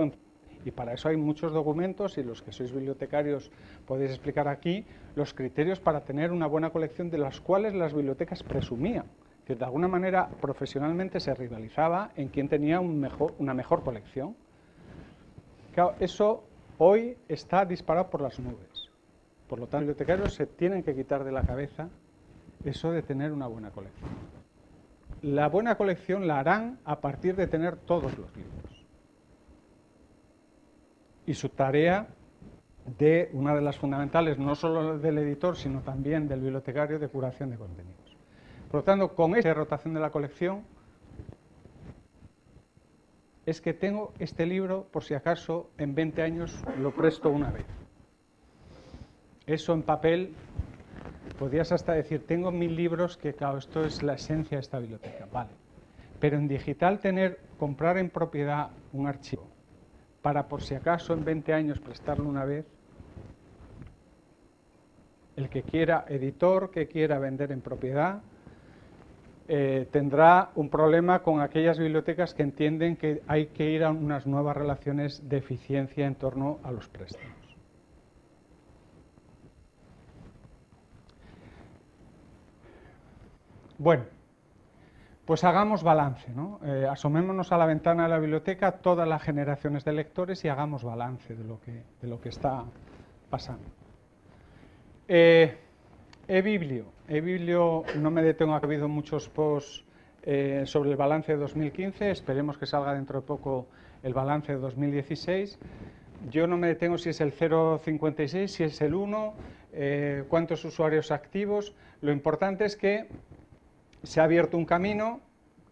Speaker 1: Y para eso hay muchos documentos, y los que sois bibliotecarios podéis explicar aquí los criterios para tener una buena colección, de las cuales las bibliotecas presumían, que de alguna manera profesionalmente se rivalizaba en quién tenía una mejor colección. Claro, eso hoy está disparado por las nubes. Por lo tanto, los bibliotecarios se tienen que quitar de la cabeza eso de tener una buena colección. La buena colección la harán a partir de tener todos los libros. Y su tarea, de una de las fundamentales, no solo del editor, sino también del bibliotecario, de curación de contenidos. Por lo tanto, con esta rotación de la colección, es que tengo este libro, por si acaso, en 20 años lo presto una vez. Eso en papel, podrías hasta decir, tengo 1000 libros, que claro, esto es la esencia de esta biblioteca, vale. Pero en digital comprar en propiedad un archivo, para por si acaso en 20 años prestarlo una vez, el que quiera, editor que quiera vender en propiedad, tendrá un problema con aquellas bibliotecas que entienden que hay que ir a unas nuevas relaciones de eficiencia en torno a los préstamos. Bueno, pues hagamos balance, ¿no? Asomémonos a la ventana de la biblioteca, todas las generaciones de lectores, y hagamos balance de lo que está pasando. eBiblio, no me detengo, ha habido muchos posts sobre el balance de 2015, esperemos que salga dentro de poco el balance de 2016. Yo no me detengo si es el 0,56, si es el 1, cuántos usuarios activos. Lo importante es que se ha abierto un camino,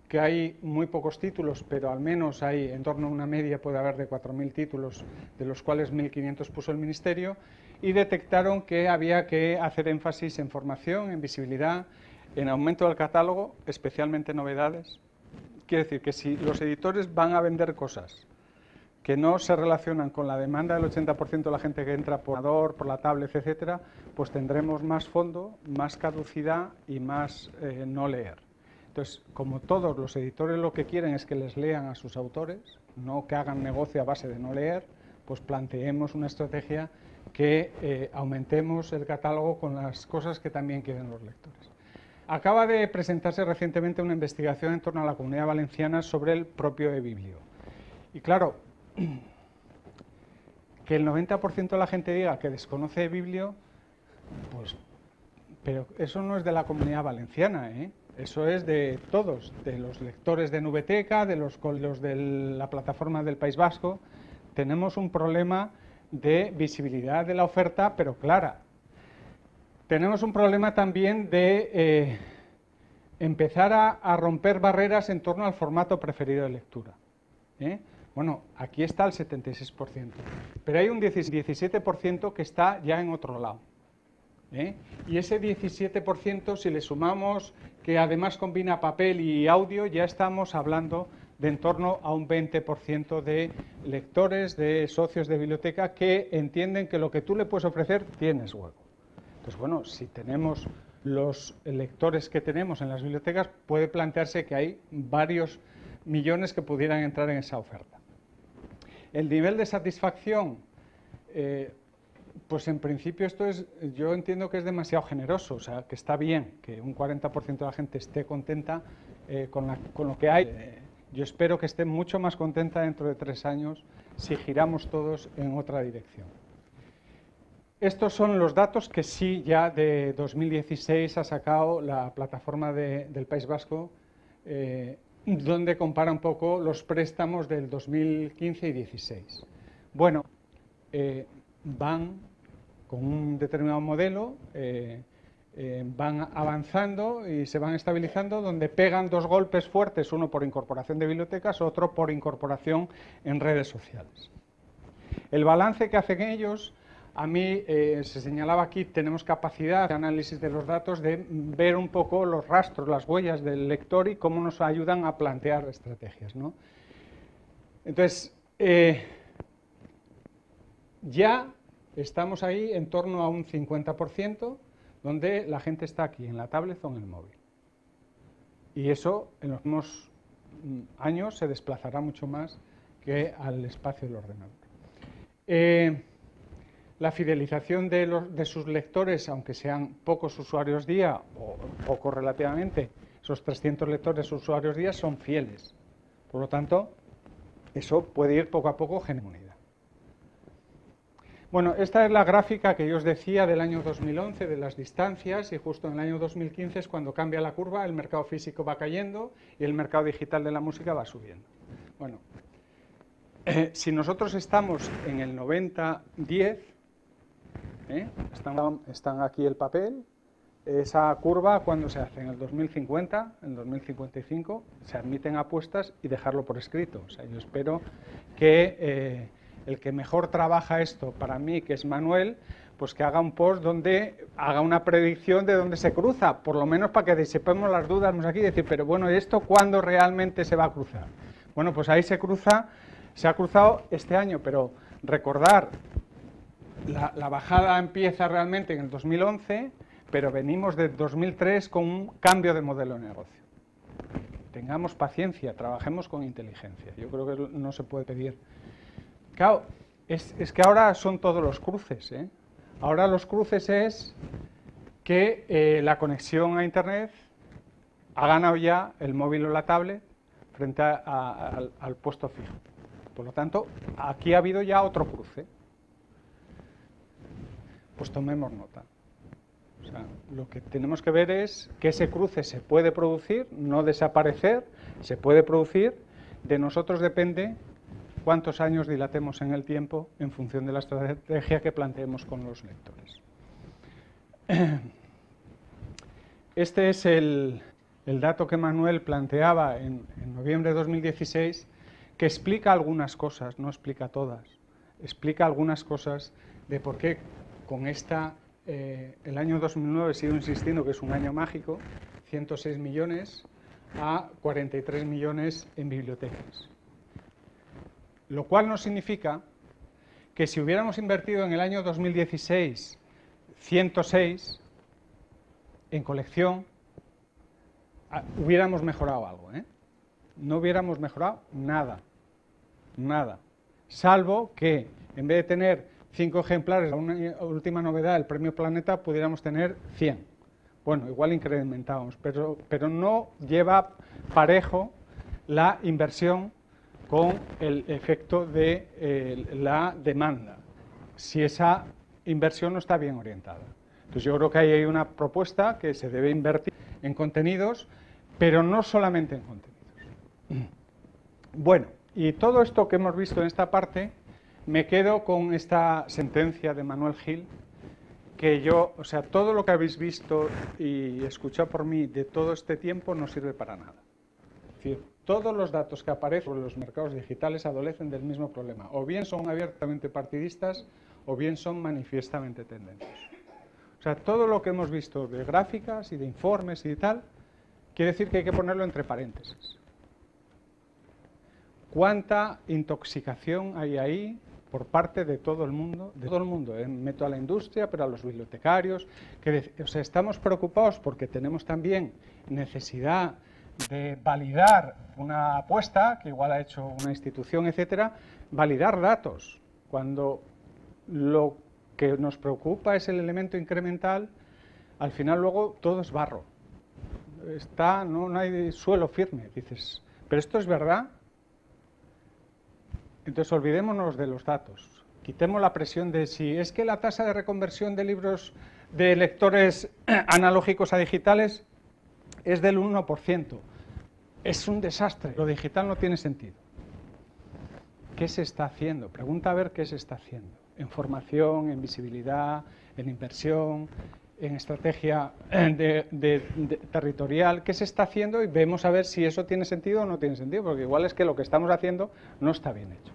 Speaker 1: que hay muy pocos títulos, pero al menos hay en torno a una media, puede haber de 4.000 títulos, de los cuales 1.500 puso el Ministerio, y detectaron que había que hacer énfasis en formación, en visibilidad, en aumento del catálogo, especialmente novedades. Quiere decir que si los editores van a vender cosas que no se relacionan con la demanda del 80% de la gente que entra por ordenador, por la tablet, etcétera, pues tendremos más fondo, más caducidad y más no leer. Entonces, como todos los editores lo que quieren es que les lean a sus autores, no que hagan negocio a base de no leer, pues planteemos una estrategia que aumentemos el catálogo con las cosas que también quieren los lectores. Acaba de presentarse recientemente una investigación en torno a la Comunidad Valenciana sobre el propio eBiblio. Y claro, que el 90% de la gente diga que desconoce eBiblio, pues, pero eso no es de la Comunidad Valenciana, ¿eh? Eso es de todos, de los lectores de Nubeteca, de los de la plataforma del País Vasco. Tenemos un problema de visibilidad de la oferta, pero clara. Tenemos un problema también de empezar a romper barreras en torno al formato preferido de lectura. Bueno, aquí está el 76%, pero hay un 17% que está ya en otro lado. Y ese 17%, si le sumamos que además combina papel y audio, ya estamos hablando de en torno a un 20% de lectores, de socios de biblioteca, que entienden que lo que tú le puedes ofrecer tienes hueco. Entonces, bueno, si tenemos los lectores que tenemos en las bibliotecas, puede plantearse que hay varios millones que pudieran entrar en esa oferta. El nivel de satisfacción, pues en principio yo entiendo que es demasiado generoso, o sea, que está bien que un 40% de la gente esté contenta con lo que hay. Yo espero que esté mucho más contenta dentro de 3 años si giramos todos en otra dirección. Estos son los datos que sí ya de 2016 ha sacado la plataforma del País Vasco, donde compara un poco los préstamos del 2015 y 2016. Bueno, van con un determinado modelo, van avanzando y se van estabilizando, donde pegan 2 golpes fuertes, uno por incorporación de bibliotecas, otro por incorporación en redes sociales. El balance que hacen ellos, a mí se señalaba aquí, tenemos capacidad de análisis de los datos, de ver un poco los rastros, las huellas del lector y cómo nos ayudan a plantear estrategias, ¿no? Entonces, ya estamos ahí en torno a un 50%, donde la gente está aquí, en la tablet o en el móvil. Y eso en los próximos años se desplazará mucho más que al espacio del ordenador. La fidelización de sus lectores, aunque sean pocos usuarios día, o pocos relativamente, esos 300 lectores usuarios día son fieles. Por lo tanto, eso puede ir poco a poco generando unidad. Bueno, esta es la gráfica que yo os decía del año 2011, de las distancias, y justo en el año 2015 es cuando cambia la curva, el mercado físico va cayendo y el mercado digital de la música va subiendo. Bueno, si nosotros estamos en el 90-10, están aquí el papel, esa curva, ¿cuándo se hace? En el 2050, en el 2055, se admiten apuestas y dejarlo por escrito. O sea, yo espero que el que mejor trabaja esto para mí, que es Manuel, pues que haga un post donde haga una predicción de dónde se cruza, por lo menos para que disipemos las dudas aquí y decir, pero bueno, ¿esto cuándo realmente se va a cruzar? Bueno, pues ahí se ha cruzado este año, pero recordar, la bajada empieza realmente en el 2011, pero venimos de 2003 con un cambio de modelo de negocio. Tengamos paciencia, trabajemos con inteligencia. Yo creo que no se puede pedir. Claro, es que ahora son todos los cruces, ¿eh? Ahora los cruces es que la conexión a Internet ha ganado ya el móvil o la tablet frente al puesto fijo. Por lo tanto, aquí ha habido ya otro cruce. Pues tomemos nota. O sea, lo que tenemos que ver es que ese cruce se puede producir, no desaparecer, se puede producir. De nosotros depende cuántos años dilatemos en el tiempo en función de la estrategia que planteemos con los lectores. Este es el dato que Manuel planteaba en noviembre de 2016, que explica algunas cosas, no explica todas, explica algunas cosas de por qué con el año 2009, sigo insistiendo que es un año mágico, 106 millones a 43 millones en bibliotecas. Lo cual no significa que si hubiéramos invertido en el año 2016 106 en colección, hubiéramos mejorado algo, ¿eh? No hubiéramos mejorado nada, nada. Salvo que en vez de tener 5 ejemplares, la última novedad, el Premio Planeta, pudiéramos tener 100. Bueno, igual incrementábamos, pero no lleva parejo la inversión con el efecto de la demanda, si esa inversión no está bien orientada. Entonces yo creo que ahí hay una propuesta que se debe invertir en contenidos, pero no solamente en contenidos. Bueno, y todo esto que hemos visto en esta parte, me quedo con esta sentencia de Manuel Gil, que o sea, todo lo que habéis visto y escuchado por mí de todo este tiempo no sirve para nada. Es decir, todos los datos que aparecen sobre los mercados digitales adolecen del mismo problema. O bien son abiertamente partidistas, o bien son manifiestamente tendencias. O sea, todo lo que hemos visto de gráficas y de informes y tal, quiere decir que hay que ponerlo entre paréntesis. ¿Cuánta intoxicación hay ahí por parte de todo el mundo? De todo el mundo, meto a la industria, pero a los bibliotecarios. O sea, estamos preocupados porque tenemos también necesidad de validar una apuesta, que igual ha hecho una institución, etcétera, validar datos, cuando lo que nos preocupa es el elemento incremental, al final luego todo es barro. No hay suelo firme, dices, ¿pero esto es verdad? Entonces olvidémonos de los datos, quitemos la presión de si es que la tasa de reconversión de libros de lectores analógicos a digitales es del 1%. Es un desastre, lo digital no tiene sentido. ¿Qué se está haciendo? Pregunta a ver qué se está haciendo. En formación, en visibilidad, en inversión, en estrategia territorial. ¿Qué se está haciendo? Y vemos a ver si eso tiene sentido o no tiene sentido, porque igual es que lo que estamos haciendo no está bien hecho.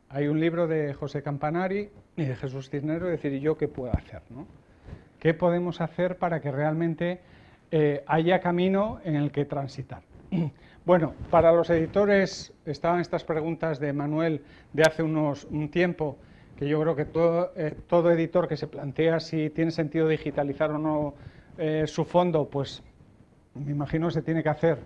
Speaker 1: Hay un libro de José Campanari y de Jesús Cisneros, decir, ¿y yo qué puedo hacer, no? ¿Qué podemos hacer para que realmente haya camino en el que transitar? Bueno, para los editores estaban estas preguntas de Manuel de hace un tiempo, que yo creo que todo editor que se plantea si tiene sentido digitalizar o no su fondo, pues me imagino se tiene que hacer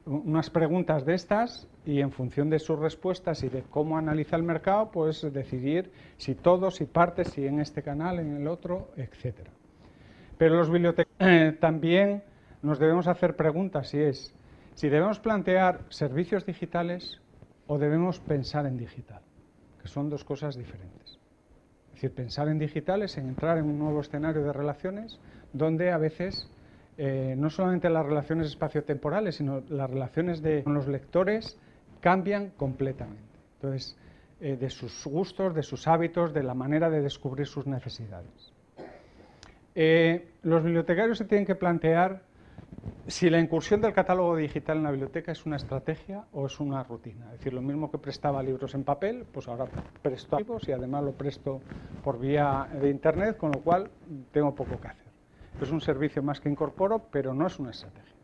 Speaker 1: unas preguntas de estas y en función de sus respuestas y de cómo analiza el mercado, pues decidir si todo, si parte, si en este canal, en el otro, etc. Pero los bibliotecarios también nos debemos hacer preguntas si debemos plantear servicios digitales o debemos pensar en digital, que son dos cosas diferentes. Es decir, pensar en digital es en entrar en un nuevo escenario de relaciones donde a veces no solamente las relaciones espaciotemporales, sino las relaciones con los lectores cambian completamente. Entonces, de sus gustos, de sus hábitos, de la manera de descubrir sus necesidades. Los bibliotecarios se tienen que plantear si la incursión del catálogo digital en la biblioteca es una estrategia o es una rutina. Es decir, lo mismo que prestaba libros en papel, pues ahora presto archivos y además lo presto por vía de internet, con lo cual tengo poco que hacer. Es un servicio más que incorporo, pero no es una estrategia.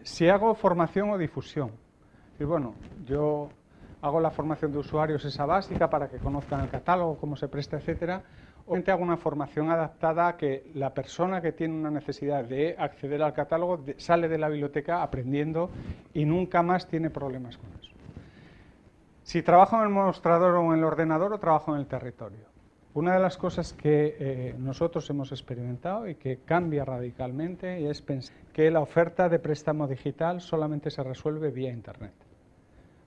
Speaker 1: Si hago formación o difusión, y bueno, yo hago la formación de usuarios, esa básica, para que conozcan el catálogo, cómo se presta, etcétera. Obviamente hago una formación adaptada a que la persona que tiene una necesidad de acceder al catálogo sale de la biblioteca aprendiendo y nunca más tiene problemas con eso. Si trabajo en el mostrador o en el ordenador o trabajo en el territorio. Una de las cosas que nosotros hemos experimentado y que cambia radicalmente es pensar que la oferta de préstamo digital solamente se resuelve vía Internet.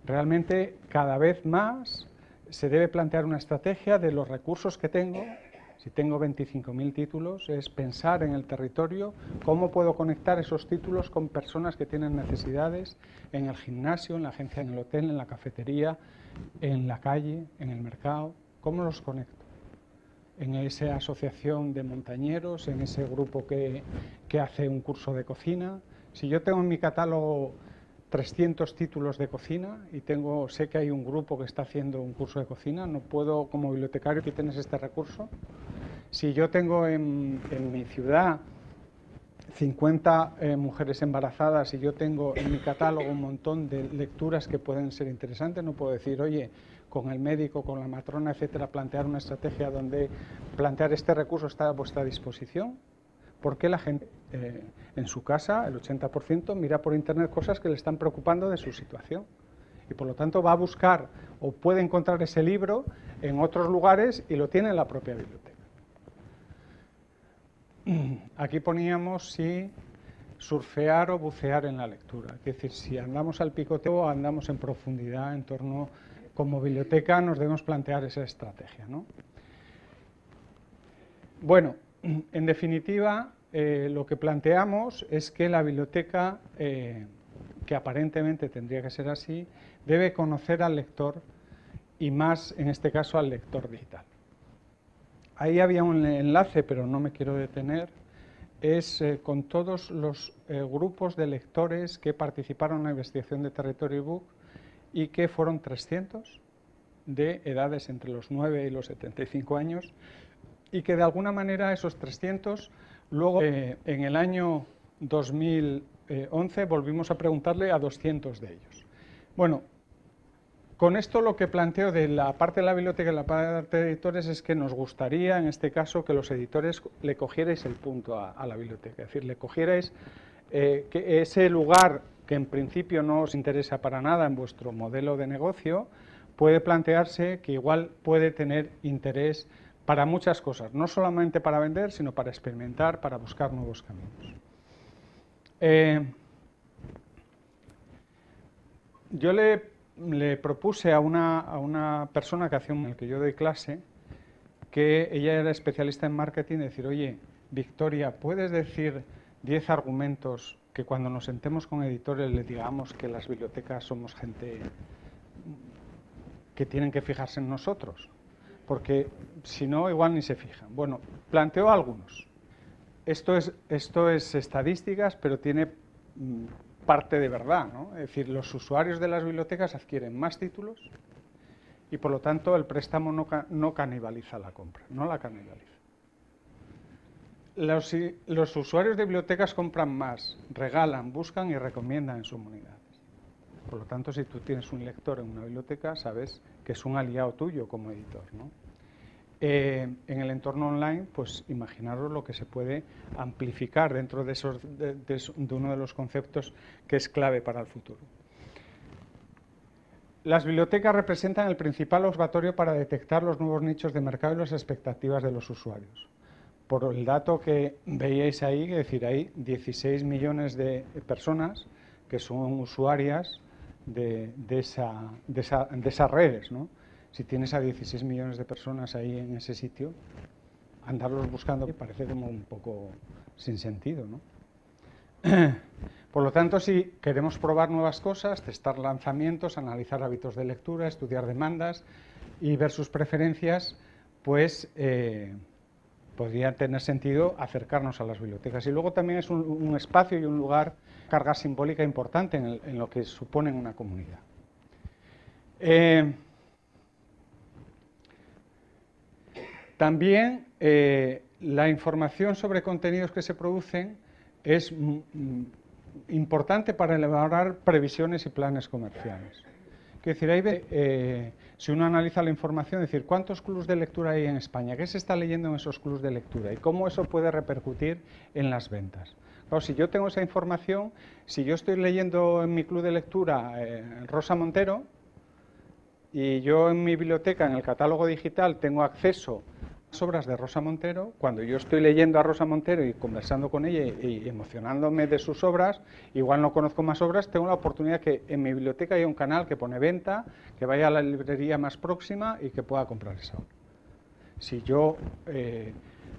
Speaker 1: Realmente, cada vez más se debe plantear una estrategia de los recursos que tengo. Si tengo 25.000 títulos, es pensar en el territorio cómo puedo conectar esos títulos con personas que tienen necesidades en el gimnasio, en la agencia, en el hotel, en la cafetería, en la calle, en el mercado. ¿Cómo los conecto? En esa asociación de montañeros, en ese grupo que hace un curso de cocina. Si yo tengo en mi catálogo 300 títulos de cocina y sé que hay un grupo que está haciendo un curso de cocina, no puedo, como bibliotecario, que tienes este recurso. Si yo tengo en mi ciudad 50 mujeres embarazadas y yo tengo en mi catálogo un montón de lecturas que pueden ser interesantes, no puedo decir, oye, con el médico, con la matrona, etcétera, plantear una estrategia donde plantear este recurso está a vuestra disposición. Porque la gente en su casa, el 80%, mira por internet cosas que le están preocupando de su situación. Y por lo tanto va a buscar o puede encontrar ese libro en otros lugares y lo tiene en la propia biblioteca. Aquí poníamos si surfear o bucear en la lectura. Es decir, si andamos al picoteo o andamos en profundidad en torno, como biblioteca nos debemos plantear esa estrategia, ¿no? Bueno, en definitiva, lo que planteamos es que la biblioteca, que aparentemente tendría que ser así, debe conocer al lector y más, en este caso, al lector digital. Ahí había un enlace, pero no me quiero detener, es con todos los grupos de lectores que participaron en la investigación de Territory Book y que fueron 300 de edades entre los 9 y los 75 años, y que de alguna manera esos 300, luego en el año 2011 volvimos a preguntarle a 200 de ellos. Bueno, con esto lo que planteo de la parte de la biblioteca y la parte de editores es que nos gustaría, en este caso, que los editores le cogierais el punto a la biblioteca, es decir, le cogierais que ese lugar que en principio no os interesa para nada en vuestro modelo de negocio, puede plantearse que igual puede tener interés para muchas cosas, no solamente para vender, sino para experimentar, para buscar nuevos caminos. Yo le propuse a una persona que en el que yo doy clase, que ella era especialista en marketing, decir, oye, Victoria, ¿puedes decir 10 argumentos que cuando nos sentemos con editores les digamos que las bibliotecas somos gente que tienen que fijarse en nosotros? Porque si no, igual ni se fijan. Bueno, planteo algunos. Esto es estadísticas, pero tiene parte de verdad, ¿no? Es decir, los usuarios de las bibliotecas adquieren más títulos y, por lo tanto, el préstamo no canibaliza la compra, no la canibaliza. Los usuarios de bibliotecas compran más, regalan, buscan y recomiendan en sus comunidades. Por lo tanto, si tú tienes un lector en una biblioteca, sabes que es un aliado tuyo como editor, ¿no? en el entorno online, pues imaginaros lo que se puede amplificar dentro de uno de los conceptos que es clave para el futuro. Las bibliotecas representan el principal observatorio para detectar los nuevos nichos de mercado y las expectativas de los usuarios. Por el dato que veíais ahí, es decir, hay 16 millones de personas que son usuarias de esas redes, ¿no? Si tienes a 16 millones de personas ahí en ese sitio, andarlos buscando parece como un poco sin sentido, ¿no? Por lo tanto, si queremos probar nuevas cosas, testar lanzamientos, analizar hábitos de lectura, estudiar demandas y ver sus preferencias, pues podría tener sentido acercarnos a las bibliotecas. Y luego también es un espacio y un lugar, carga simbólica importante en lo que supone una comunidad. También la información sobre contenidos que se producen es importante para elaborar previsiones y planes comerciales. Es decir, si uno analiza la información, es decir, ¿cuántos clubs de lectura hay en España? ¿Qué se está leyendo en esos clubs de lectura? ¿Y cómo eso puede repercutir en las ventas? Claro, si yo tengo esa información, si yo estoy leyendo en mi club de lectura Rosa Montero, y yo en mi biblioteca, en el catálogo digital, tengo acceso a las obras de Rosa Montero, cuando yo estoy leyendo a Rosa Montero y conversando con ella y emocionándome de sus obras, igual no conozco más obras, tengo la oportunidad que en mi biblioteca haya un canal que pone venta, que vaya a la librería más próxima y que pueda comprar esa obra. Si yo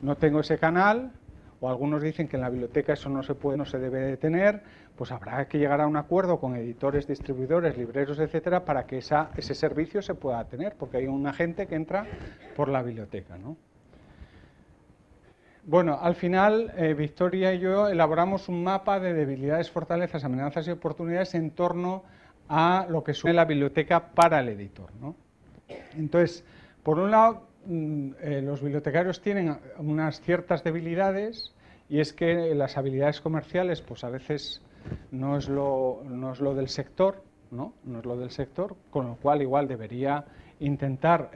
Speaker 1: no tengo ese canal, o algunos dicen que en la biblioteca eso no se puede, no se debe de tener, pues habrá que llegar a un acuerdo con editores, distribuidores, libreros, etcétera, para que ese servicio se pueda tener, porque hay un agente que entra por la biblioteca, ¿no? Bueno, al final, Victoria y yo elaboramos un mapa de debilidades, fortalezas, amenazas y oportunidades en torno a lo que supone la biblioteca para el editor, ¿no? Entonces, por un lado, los bibliotecarios tienen unas ciertas debilidades, y es que las habilidades comerciales pues a veces no es lo del sector, ¿no? No es lo del sector, con lo cual igual debería intentar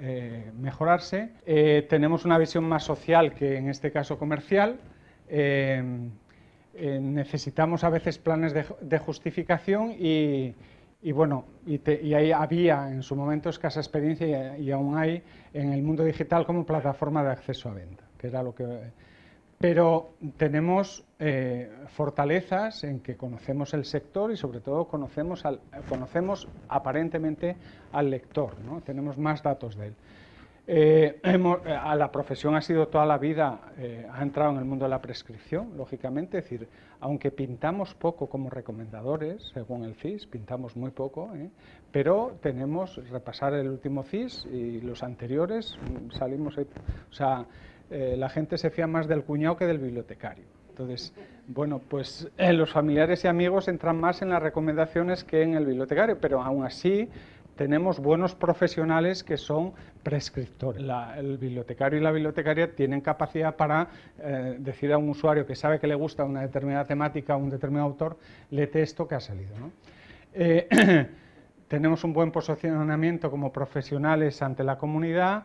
Speaker 1: mejorarse. Tenemos una visión más social que en este caso comercial. Necesitamos a veces planes de justificación y bueno, ahí había en su momento escasa experiencia y aún hay en el mundo digital como plataforma de acceso a venta, que era lo que... Pero tenemos fortalezas en que conocemos el sector y sobre todo conocemos aparentemente al lector, ¿no? Tenemos más datos de él. A la profesión ha sido toda la vida, ha entrado en el mundo de la prescripción, lógicamente, es decir, aunque pintamos poco como recomendadores, según el CIS, pintamos muy poco, pero tenemos, repasar el último CIS y los anteriores, salimos, o sea, la gente se fía más del cuñado que del bibliotecario. Entonces, bueno, pues los familiares y amigos entran más en las recomendaciones que en el bibliotecario, pero aún así tenemos buenos profesionales que son prescriptores. El bibliotecario y la bibliotecaria tienen capacidad para decir a un usuario que sabe que le gusta una determinada temática o un determinado autor, léete esto que ha salido, ¿no? Tenemos un buen posicionamiento como profesionales ante la comunidad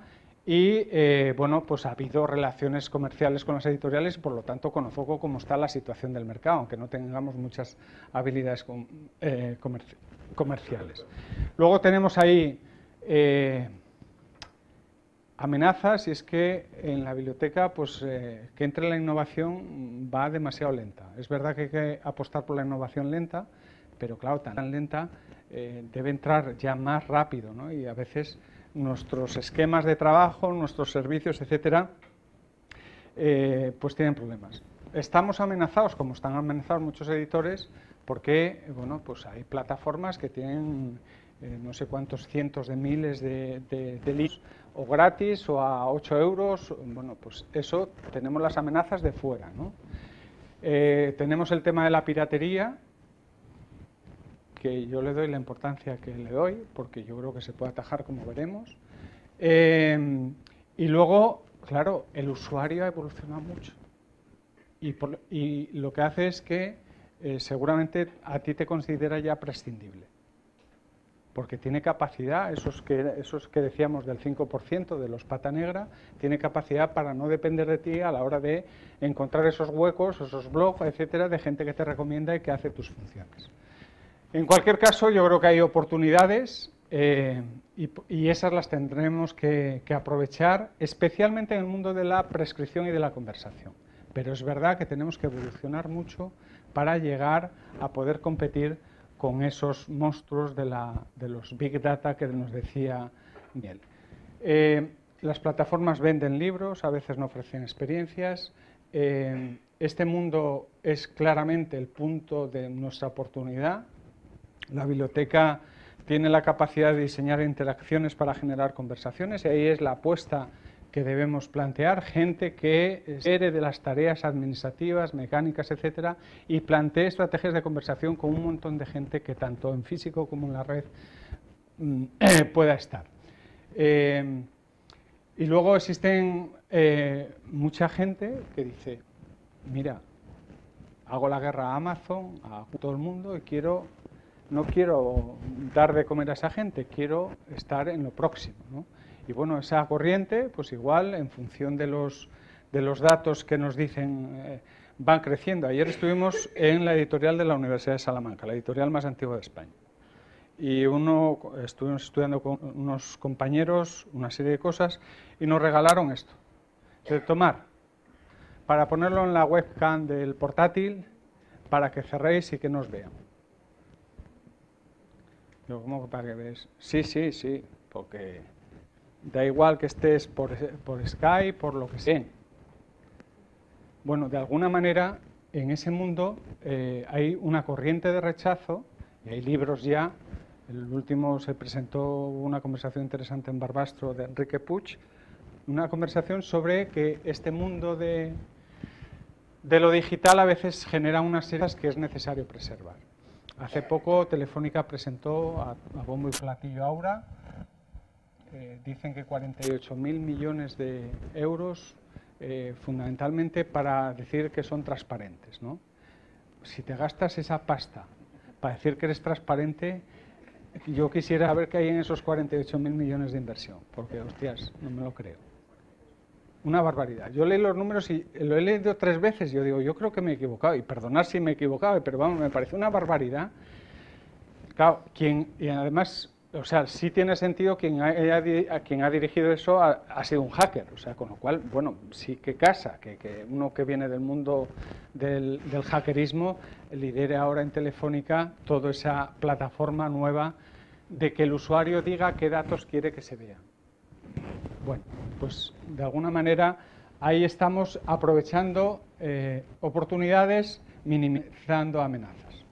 Speaker 1: y, bueno, pues ha habido relaciones comerciales con las editoriales y, por lo tanto, conozco cómo está la situación del mercado, aunque no tengamos muchas habilidades comerciales. Luego tenemos ahí amenazas, y es que en la biblioteca pues, que entre la innovación va demasiado lenta. Es verdad que hay que apostar por la innovación lenta, pero claro, tan lenta debe entrar ya más rápido, ¿no? Y a veces nuestros esquemas de trabajo, nuestros servicios, etcétera, pues tienen problemas. Estamos amenazados, como están amenazados muchos editores, porque bueno, pues hay plataformas que tienen no sé cuántos cientos de miles de libros, o gratis o a 8 euros. Bueno, pues eso, tenemos las amenazas de fuera, ¿no? Tenemos el tema de la piratería, que yo le doy la importancia que le doy, porque yo creo que se puede atajar, como veremos. Y luego, claro, el usuario ha evolucionado mucho. Y lo que hace es que seguramente a ti te considera ya prescindible. porque tiene capacidad, esos que decíamos del 5% de los pata negra, tiene capacidad para no depender de ti a la hora de encontrar esos huecos, esos blogs, etcétera, de gente que te recomienda y que hace tus funciones. En cualquier caso, yo creo que hay oportunidades y esas las tendremos que aprovechar, especialmente en el mundo de la prescripción y de la conversación. Pero es verdad que tenemos que evolucionar mucho para llegar a poder competir con esos monstruos de los Big Data que nos decía Miel. Las plataformas venden libros, a veces no ofrecen experiencias. Este mundo es claramente el punto de nuestra oportunidad. La biblioteca tiene la capacidad de diseñar interacciones para generar conversaciones y ahí es la apuesta que debemos plantear, gente que se herede de las tareas administrativas, mecánicas, etcétera, y plantee estrategias de conversación con un montón de gente que tanto en físico como en la red pueda estar. Y luego existen mucha gente que dice, mira, hago la guerra a Amazon, a todo el mundo, y no quiero dar de comer a esa gente, quiero estar en lo próximo, ¿no? Y bueno, esa corriente, pues igual, en función de los datos que nos dicen, van creciendo. Ayer estuvimos en la editorial de la Universidad de Salamanca, la editorial más antigua de España. Y estuvimos estudiando con unos compañeros una serie de cosas y nos regalaron esto. De tomar, para ponerlo en la webcam del portátil, para que cerréis y que nos vean. Yo, ¿cómo que para que veas? Sí, porque da igual que estés por Skype, por lo que sea. Bueno, de alguna manera, en ese mundo hay una corriente de rechazo, y hay libros ya. El último se presentó una conversación interesante en Barbastro de Enrique Puig, una conversación sobre que este mundo de lo digital a veces genera unas series que es necesario preservar. Hace poco Telefónica presentó a bombo y platillo Aura. Dicen que 48.000 millones de euros, fundamentalmente para decir que son transparentes, ¿no? Si te gastas esa pasta para decir que eres transparente, yo quisiera saber qué hay en esos 48.000 millones de inversión, porque, hostias, no me lo creo. Una barbaridad. Yo leí los números y lo he leído 3 veces y yo digo, yo creo que me he equivocado, y perdonad si me he equivocado, pero vamos, me parece una barbaridad. Claro, y además, o sea, sí tiene sentido a quien ha dirigido eso ha sido un hacker, o sea, con lo cual, bueno, sí que casa, que uno que viene del mundo del hackerismo lidere ahora en Telefónica toda esa plataforma nueva de que el usuario diga qué datos quiere que se vean. Bueno, pues de alguna manera ahí estamos aprovechando oportunidades, minimizando amenazas.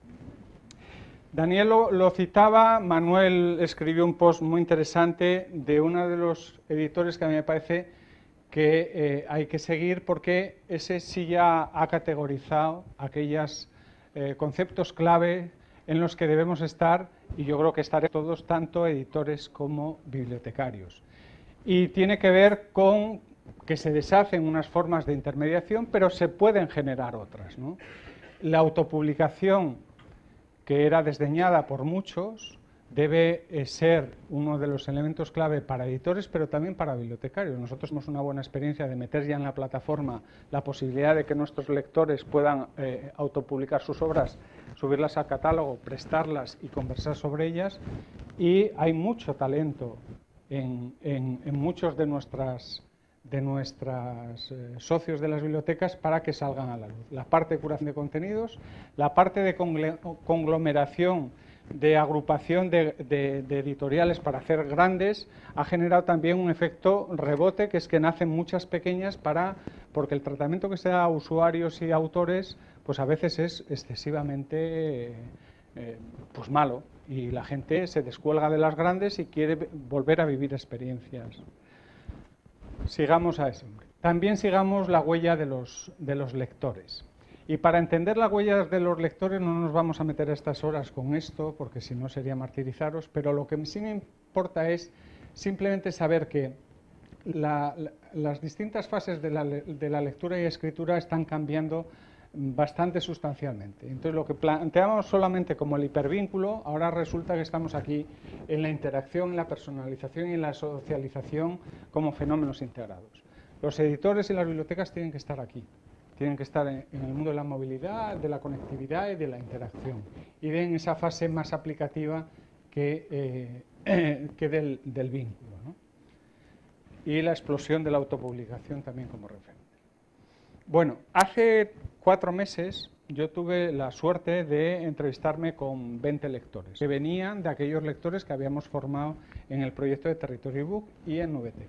Speaker 1: Daniel lo citaba, Manuel escribió un post muy interesante de uno de los editores que a mí me parece que hay que seguir porque ese sí ya ha categorizado aquellos conceptos clave en los que debemos estar y yo creo que estaremos todos, tanto editores como bibliotecarios. Y tiene que ver con que se deshacen unas formas de intermediación, pero se pueden generar otras, ¿no? La autopublicación, que era desdeñada por muchos, debe ser uno de los elementos clave para editores, pero también para bibliotecarios. Nosotros tenemos una buena experiencia de meter ya en la plataforma la posibilidad de que nuestros lectores puedan autopublicar sus obras, subirlas al catálogo, prestarlas y conversar sobre ellas, y hay mucho talento en muchos de nuestros socios de las bibliotecas para que salgan a la luz. La parte de curación de contenidos, la parte de conglomeración, de agrupación de editoriales para hacer grandes, ha generado también un efecto rebote, que es que nacen muchas pequeñas porque el tratamiento que se da a usuarios y autores pues a veces es excesivamente pues malo, y la gente se descuelga de las grandes y quiere volver a vivir experiencias. Sigamos a eso. También sigamos la huella de los lectores. Y para entender las huellas de los lectores no nos vamos a meter a estas horas con esto, porque si no sería martirizaros, pero lo que sí me importa es simplemente saber que las distintas fases de la lectura y escritura están cambiando bastante sustancialmente. Entonces, lo que planteamos solamente como el hipervínculo, ahora resulta que estamos aquí en la interacción, en la personalización y en la socialización como fenómenos integrados. Los editores y las bibliotecas tienen que estar aquí, tienen que estar en el mundo de la movilidad, de la conectividad y de la interacción, y ven esa fase más aplicativa que del vínculo, ¿no? Y la explosión de la autopublicación también como referente. Bueno, hace 4 meses yo tuve la suerte de entrevistarme con 20 lectores, que venían de aquellos lectores que habíamos formado en el proyecto de Territory Book y en VT.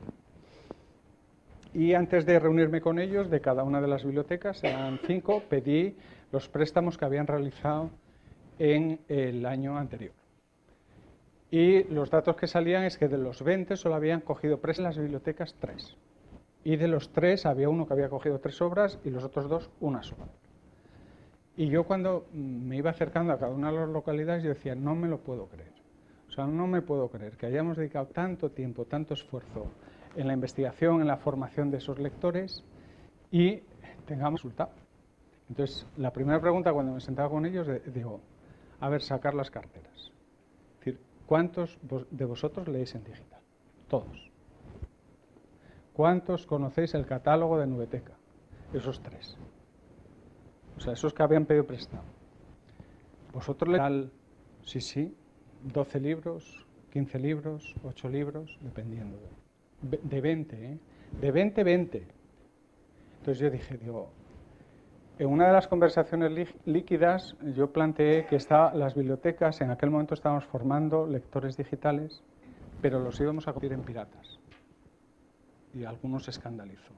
Speaker 1: Y antes de reunirme con ellos, de cada una de las bibliotecas, eran 5, pedí los préstamos que habían realizado en el año anterior. Y los datos que salían es que de los 20 solo habían cogido préstamos en las bibliotecas 3. Y de los 3 había uno que había cogido 3 obras y los otros 2 una sola. Y yo cuando me iba acercando a cada una de las localidades, yo decía, no me lo puedo creer. O sea, no me puedo creer que hayamos dedicado tanto tiempo, tanto esfuerzo en la investigación, en la formación de esos lectores y tengamos resultado. Entonces, la primera pregunta cuando me sentaba con ellos, digo, a ver, sacar las carteras. Es decir, ¿cuántos de vosotros leéis en digital? Todos. ¿Cuántos conocéis el catálogo de Nubeteca? Esos 3. O sea, esos que habían pedido prestado. ¿Vosotros leéis? Sí, 12 libros, 15 libros, 8 libros, dependiendo. De 20, ¿eh? De 20. Entonces yo dije, en una de las conversaciones líquidas yo planteé que las bibliotecas, en aquel momento estábamos formando lectores digitales, pero los íbamos a convertir en piratas. Y algunos se escandalizó.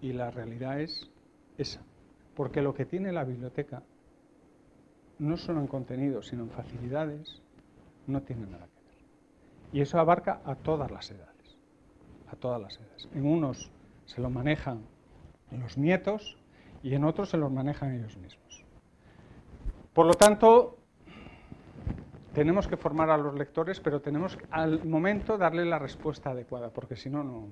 Speaker 1: Y la realidad es esa. Porque lo que tiene la biblioteca no solo en contenidos, sino en facilidades, no tiene nada que ver. Y eso abarca a todas las edades. A todas las edades. En unos se lo manejan los nietos y en otros se los manejan ellos mismos. Por lo tanto, tenemos que formar a los lectores, pero tenemos al momento darle la respuesta adecuada, porque si no, no.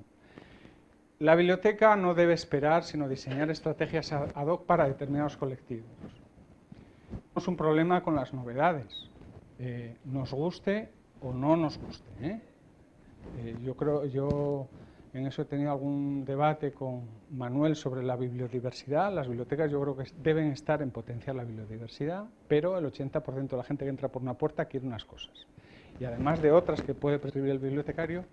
Speaker 1: La biblioteca no debe esperar, sino diseñar estrategias ad hoc para determinados colectivos. Tenemos un problema con las novedades, nos guste o no nos guste. Yo en eso he tenido algún debate con Manuel sobre la biodiversidad. Las bibliotecas yo creo que deben estar en potenciar la biodiversidad, pero el 80% de la gente que entra por una puerta quiere unas cosas. Y además de otras que puede prescribir el bibliotecario,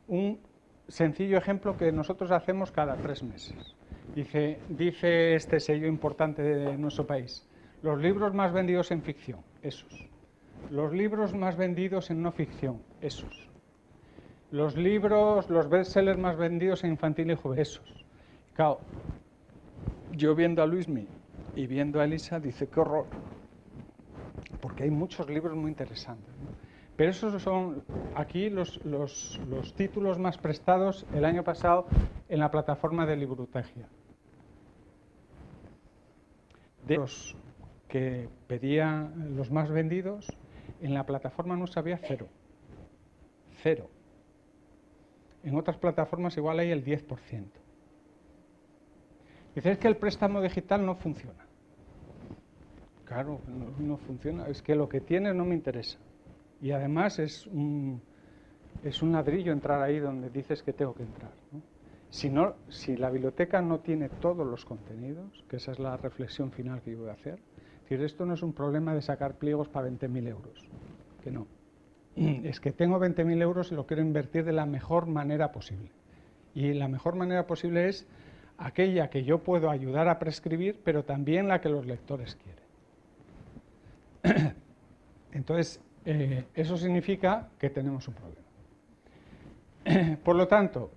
Speaker 1: un sencillo ejemplo que nosotros hacemos cada 3 meses. Dice este sello importante de nuestro país, los libros más vendidos en ficción, esos. Los libros más vendidos en no ficción, esos. Los bestsellers más vendidos en infantil y juvenil, esos. Claro, yo viendo a Luismi y viendo a Elisa, dice, qué horror. Porque hay muchos libros muy interesantes, ¿no? Pero esos son aquí los títulos más prestados el año pasado en la plataforma de Librutegia. De los que pedían los más vendidos, en la plataforma nuestra había 0. 0. En otras plataformas igual hay el 10%. Dice, es que el préstamo digital no funciona. Claro, no funciona. Es que lo que tienes no me interesa. Y además es un ladrillo entrar ahí donde dices que tengo que entrar, ¿no? Si la biblioteca no tiene todos los contenidos, que esa es la reflexión final que yo voy a hacer, es decir, esto no es un problema de sacar pliegos para 20.000 euros, que no. Es que tengo 20.000 euros y lo quiero invertir de la mejor manera posible. Y la mejor manera posible es aquella que yo puedo ayudar a prescribir, pero también la que los lectores quieren. Entonces, eso significa que tenemos un problema. Por lo tanto,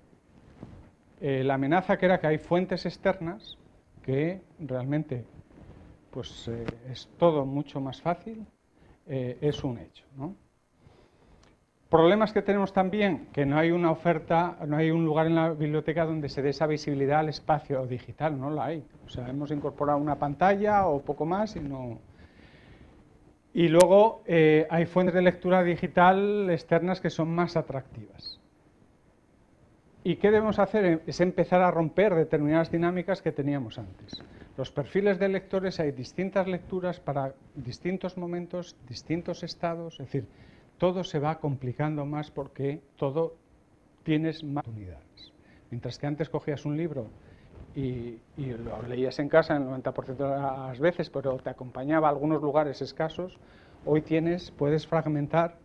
Speaker 1: la amenaza que era que hay fuentes externas, que realmente pues, es todo mucho más fácil, es un hecho, ¿no? Problemas que tenemos también, que no hay una oferta, no hay un lugar en la biblioteca donde se dé esa visibilidad al espacio digital, no la hay. O sea, hemos incorporado una pantalla o poco más y no... Y luego hay fuentes de lectura digital externas que son más atractivas. ¿Y qué debemos hacer? Es empezar a romper determinadas dinámicas que teníamos antes. Los perfiles de lectores, hay distintas lecturas para distintos momentos, distintos estados, es decir, todo se va complicando más porque todo tienes más oportunidades. Mientras que antes cogías un libro y lo leías en casa el 90% de las veces, pero te acompañaba a algunos lugares escasos, hoy puedes fragmentar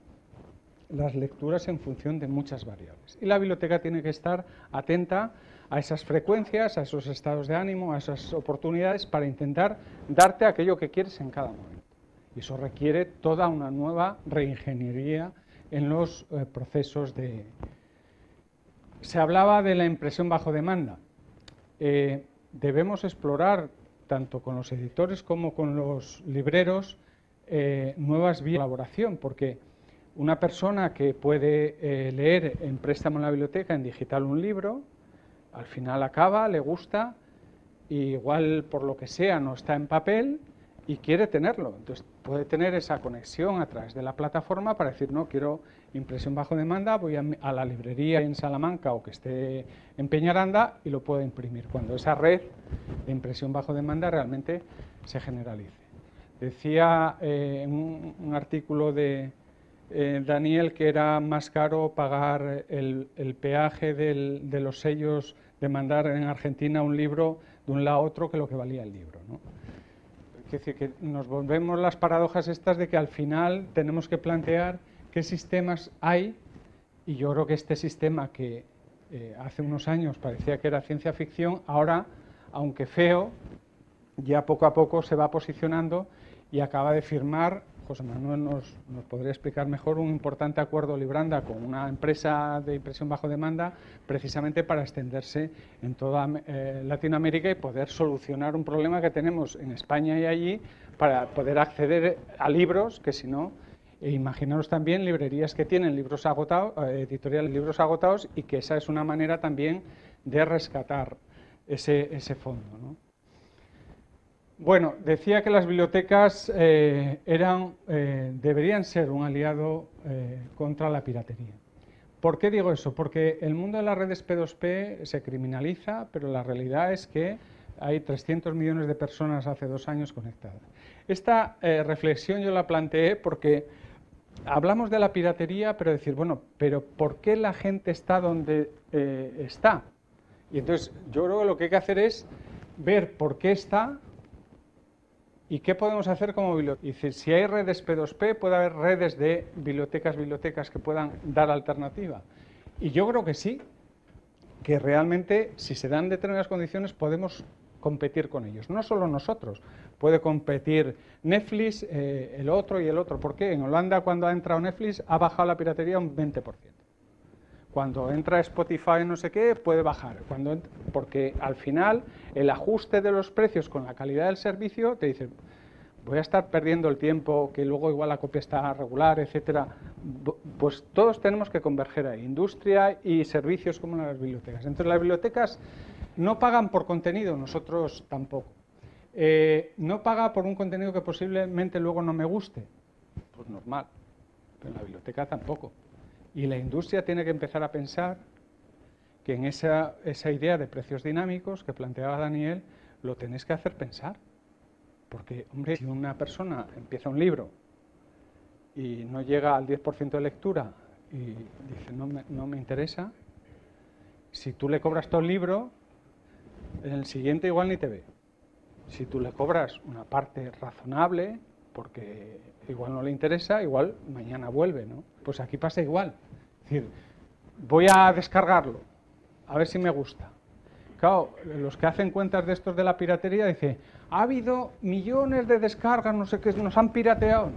Speaker 1: las lecturas en función de muchas variables. Y la biblioteca tiene que estar atenta a esas frecuencias, a esos estados de ánimo, a esas oportunidades para intentar darte aquello que quieres en cada momento. Y eso requiere toda una nueva reingeniería en los procesos de... Se hablaba de la impresión bajo demanda. Debemos explorar, tanto con los editores como con los libreros, nuevas vías de colaboración, porque una persona que puede leer en préstamo en la biblioteca, en digital, un libro, al final acaba, le gusta, y igual por lo que sea no está en papel y quiere tenerlo. Entonces puede tener esa conexión a través de la plataforma para decir, no, quiero impresión bajo demanda, voy a la librería en Salamanca o que esté en Peñaranda y lo puedo imprimir, cuando esa red de impresión bajo demanda realmente se generalice. Decía en un artículo de Daniel que era más caro pagar el peaje de los sellos de mandar en Argentina un libro de un lado a otro que lo que valía el libro, ¿no? Es decir, que nos volvemos las paradojas estas de que al final tenemos que plantear qué sistemas hay, y yo creo que este sistema que hace unos años parecía que era ciencia ficción, ahora, aunque feo, ya poco a poco se va posicionando y acaba de firmar, José Manuel nos podría explicar mejor, un importante acuerdo Libranda con una empresa de impresión bajo demanda, precisamente para extenderse en toda Latinoamérica y poder solucionar un problema que tenemos en España y allí, para poder acceder a libros que si no, imaginaros también librerías que tienen libros agotados, editoriales libros agotados, y que esa es una manera también de rescatar ese fondo, ¿no? Bueno, decía que las bibliotecas deberían ser un aliado contra la piratería. ¿Por qué digo eso? Porque el mundo de las redes P2P se criminaliza, pero la realidad es que hay 300 millones de personas hace 2 años conectadas. Esta reflexión yo la planteé porque hablamos de la piratería, pero decir, bueno, pero ¿por qué la gente está donde está? Y entonces yo creo que lo que hay que hacer es ver por qué está y qué podemos hacer como biblioteca. Y si hay redes P2P, puede haber redes de bibliotecas que puedan dar alternativa. Y yo creo que sí, que realmente si se dan determinadas condiciones podemos competir con ellos. No solo nosotros, puede competir Netflix, el otro y el otro. ¿Por qué? En Holanda, cuando ha entrado Netflix, ha bajado la piratería un 20%. Cuando entra Spotify no sé qué, puede bajar. Porque al final el ajuste de los precios con la calidad del servicio te dice, voy a estar perdiendo el tiempo, que luego igual la copia está regular, etcétera. Pues todos tenemos que converger ahí, industria y servicios como las bibliotecas. Entonces las bibliotecas no pagan por contenido, nosotros tampoco. No paga por un contenido que posiblemente luego no me guste, pues normal, pero la biblioteca tampoco. Y la industria tiene que empezar a pensar que en esa idea de precios dinámicos que planteaba Daniel, lo tenéis que hacer pensar. Porque, hombre, si una persona empieza un libro y no llega al 10% de lectura y dice, no me interesa, si tú le cobras todo el libro, en el siguiente igual ni te ve. Si tú le cobras una parte razonable, porque igual no le interesa, igual mañana vuelve, ¿no? Pues aquí pasa igual. Es decir, voy a descargarlo, a ver si me gusta. Claro, los que hacen cuentas de estos de la piratería dicen, ha habido millones de descargas, no sé qué, nos han pirateado.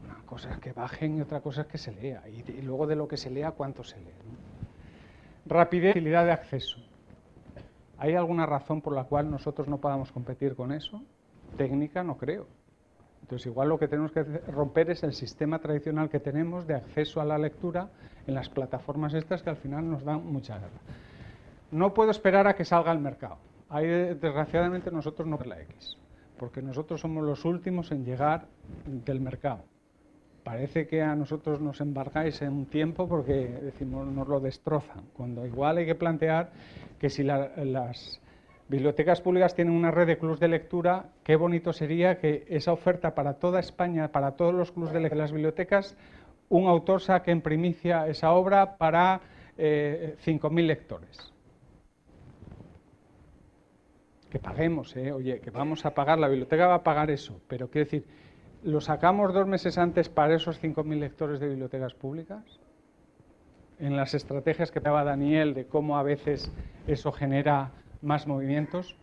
Speaker 1: Una cosa es que bajen y otra cosa es que se lea. Y luego de lo que se lea, ¿cuánto se lee, ¿no? Rapidez y facilidad de acceso. ¿Hay alguna razón por la cual nosotros no podamos competir con eso? Técnica, no creo. Entonces, igual lo que tenemos que romper es el sistema tradicional que tenemos de acceso a la lectura en las plataformas estas que al final nos dan mucha guerra. No puedo esperar a que salga al mercado. Ahí, desgraciadamente, nosotros no la X, porque nosotros somos los últimos en llegar del mercado. Parece que a nosotros nos embargáis en un tiempo porque decimos nos lo destrozan, cuando igual hay que plantear que si las Bibliotecas públicas tienen una red de clubs de lectura. Qué bonito sería que esa oferta para toda España, para todos los clubs de las bibliotecas, un autor saque en primicia esa obra para 5.000 lectores. Que paguemos, oye, que vamos a pagar, la biblioteca va a pagar eso, pero quiero decir, ¿lo sacamos 2 meses antes para esos 5.000 lectores de bibliotecas públicas? En las estrategias que daba Daniel de cómo a veces eso genera más movimientos,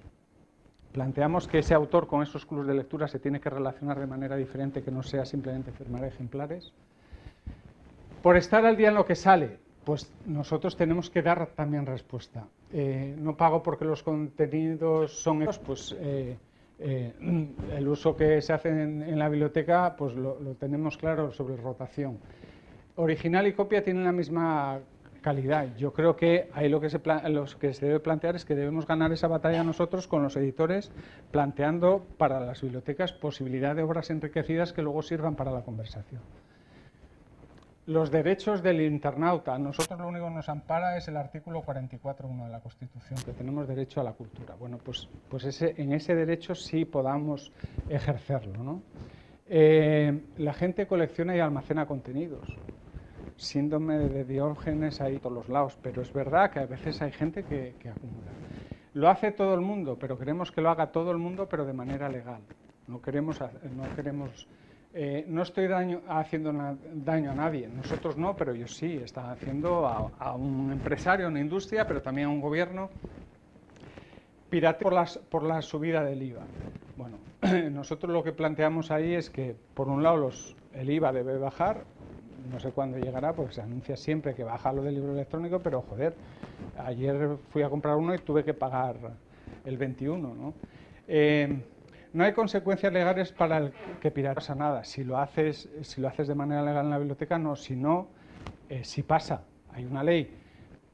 Speaker 1: planteamos que ese autor con esos clubs de lectura se tiene que relacionar de manera diferente, que no sea simplemente firmar ejemplares. Por estar al día en lo que sale, pues nosotros tenemos que dar también respuesta. No pago porque los contenidos son esos, pues el uso que se hace en la biblioteca pues lo tenemos claro sobre rotación. Original y copia tienen la misma calidad. Yo creo que ahí lo que se debe plantear es que debemos ganar esa batalla nosotros con los editores, planteando para las bibliotecas posibilidad de obras enriquecidas que luego sirvan para la conversación. Los derechos del internauta. Nosotros lo único que nos ampara es el artículo 44.1 de la Constitución, que tenemos derecho a la cultura. Bueno, pues en ese derecho sí podamos ejercerlo, ¿no? La gente colecciona y almacena contenidos. Síndrome de Diógenes hay todos los lados, pero es verdad que a veces hay gente que acumula. Lo hace todo el mundo, pero queremos que lo haga todo el mundo, pero de manera legal. No estoy haciendo daño a nadie, nosotros no, pero yo sí, está haciendo a un empresario, a una industria, pero también a un gobierno, pirate por la subida del IVA. Bueno, nosotros lo que planteamos ahí es que, por un lado, el IVA debe bajar, no sé cuándo llegará, porque se anuncia siempre que baja lo del libro electrónico, pero joder, ayer fui a comprar uno y tuve que pagar el 21, ¿no? No hay consecuencias legales para el que pirata, no pasa nada. Si lo haces de manera legal en la biblioteca, no. Si no, sí pasa. Hay una ley,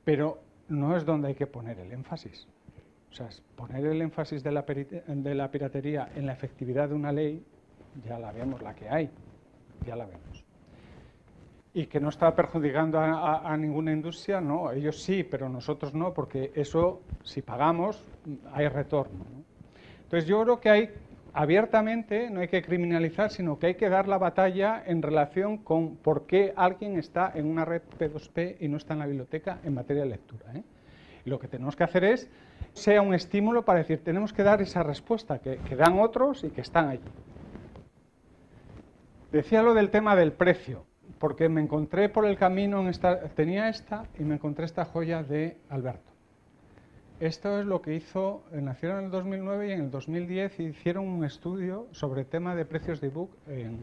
Speaker 1: pero no es donde hay que poner el énfasis. O sea, poner el énfasis de la piratería en la efectividad de una ley, ya la vemos, la que hay, ya la vemos. Y que no está perjudicando a ninguna industria, no. Ellos sí, pero nosotros no, porque eso, si pagamos, hay retorno, ¿no? Entonces yo creo que hay, abiertamente, no hay que criminalizar, sino que hay que dar la batalla en relación con por qué alguien está en una red P2P y no está en la biblioteca en materia de lectura, ¿eh? Y lo que tenemos que hacer es, sea un estímulo para decir, tenemos que dar esa respuesta que dan otros y que están allí. Decía lo del tema del precio, porque me encontré por el camino, tenía esta y me encontré esta joya de Alberto. Esto es lo que nacieron en el 2009 y en el 2010 hicieron un estudio sobre el tema de precios de ebook en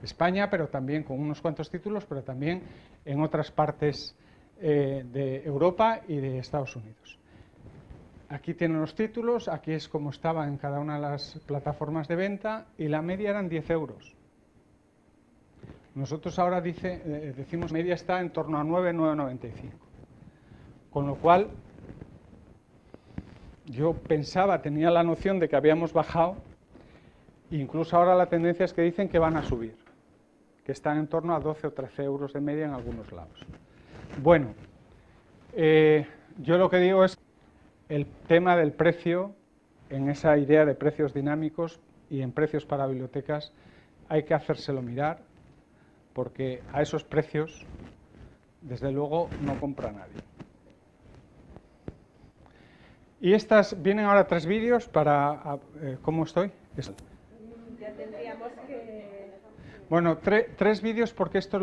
Speaker 1: España, pero también con unos cuantos títulos, pero también en otras partes de Europa y de Estados Unidos. Aquí tienen los títulos, aquí es como estaba en cada una de las plataformas de venta y la media eran 10 euros. Nosotros ahora decimos media está en torno a 9,95. Con lo cual, yo tenía la noción de que habíamos bajado, incluso ahora la tendencia es que dicen que van a subir, que están en torno a 12 o 13 euros de media en algunos lados. Bueno, yo lo que digo es el tema del precio, en esa idea de precios dinámicos y en precios para bibliotecas, hay que hacérselo mirar, porque a esos precios, desde luego, no compra nadie. Y vienen ahora 3 vídeos para... ¿Cómo estoy?
Speaker 2: Ya tendríamos que...
Speaker 1: Bueno, 3 vídeos porque esto es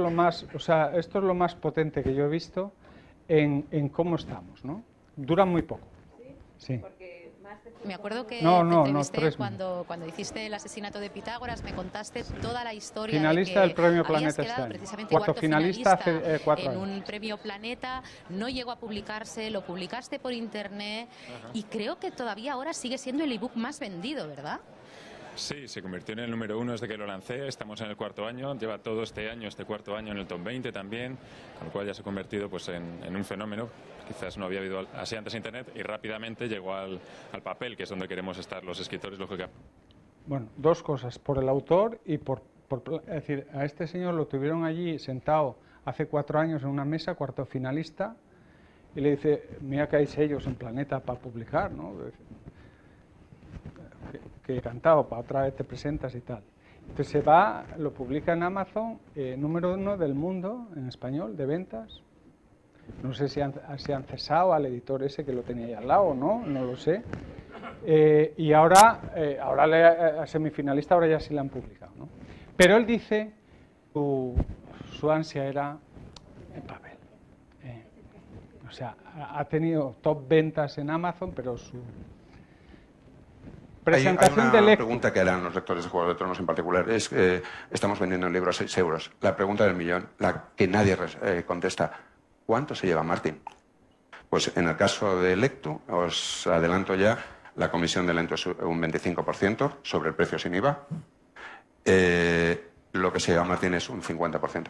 Speaker 1: lo más potente que yo he visto en cómo estamos, ¿no? Duran muy poco.
Speaker 2: ¿Sí?
Speaker 1: Sí.
Speaker 2: Porque más de...
Speaker 3: Me acuerdo que
Speaker 1: No,
Speaker 3: te entrevisté
Speaker 1: 3
Speaker 3: cuando hiciste el asesinato de Pitágoras, me contaste toda la historia
Speaker 1: finalista
Speaker 3: de
Speaker 1: del Premio
Speaker 3: habías
Speaker 1: Planeta
Speaker 3: quedado
Speaker 1: este año.
Speaker 3: precisamente
Speaker 1: Cuarto
Speaker 3: cuarto
Speaker 1: finalista
Speaker 3: finalista
Speaker 1: hace 4
Speaker 3: en
Speaker 1: años.
Speaker 3: un Premio Planeta, no llegó a publicarse, lo publicaste por internet. Y creo que todavía ahora sigue siendo el ebook más vendido, ¿verdad?
Speaker 4: Sí, se convirtió en el número 1 desde que lo lancé, estamos en el 4.º año, lleva todo este 4.º año en el top 20 también, con lo cual ya se ha convertido pues, en un fenómeno. Quizás no había habido así antes internet y rápidamente llegó al papel, que es donde queremos estar los escritores, lógicamente.
Speaker 1: Bueno, 2 cosas, por el autor y es decir, a este señor lo tuvieron allí sentado hace 4 años en una mesa, cuarto finalista, y le dice, mira que hay sellos en Planeta para publicar, ¿no? que encantado, para otra vez te presentas y tal. Entonces se va, lo publica en Amazon, número 1 del mundo en español de ventas. No sé si han cesado al editor ese que lo tenía ahí al lado o no, no lo sé. Y ahora a semifinalista ahora ya sí la han publicado, ¿no? Pero él dice, su ansia era en papel. O sea, ha tenido top ventas en Amazon, pero su presentación
Speaker 5: hay
Speaker 1: del
Speaker 5: una pregunta que harán los lectores de Juego de Tronos en particular. Es que estamos vendiendo el libro a 6 euros. La pregunta del millón, la que nadie contesta. ¿Cuánto se lleva Martin? Pues en el caso de Lectu, os adelanto ya, la comisión de Lectu es un 25% sobre el precio sin IVA. Lo que se lleva Martin es un 50%.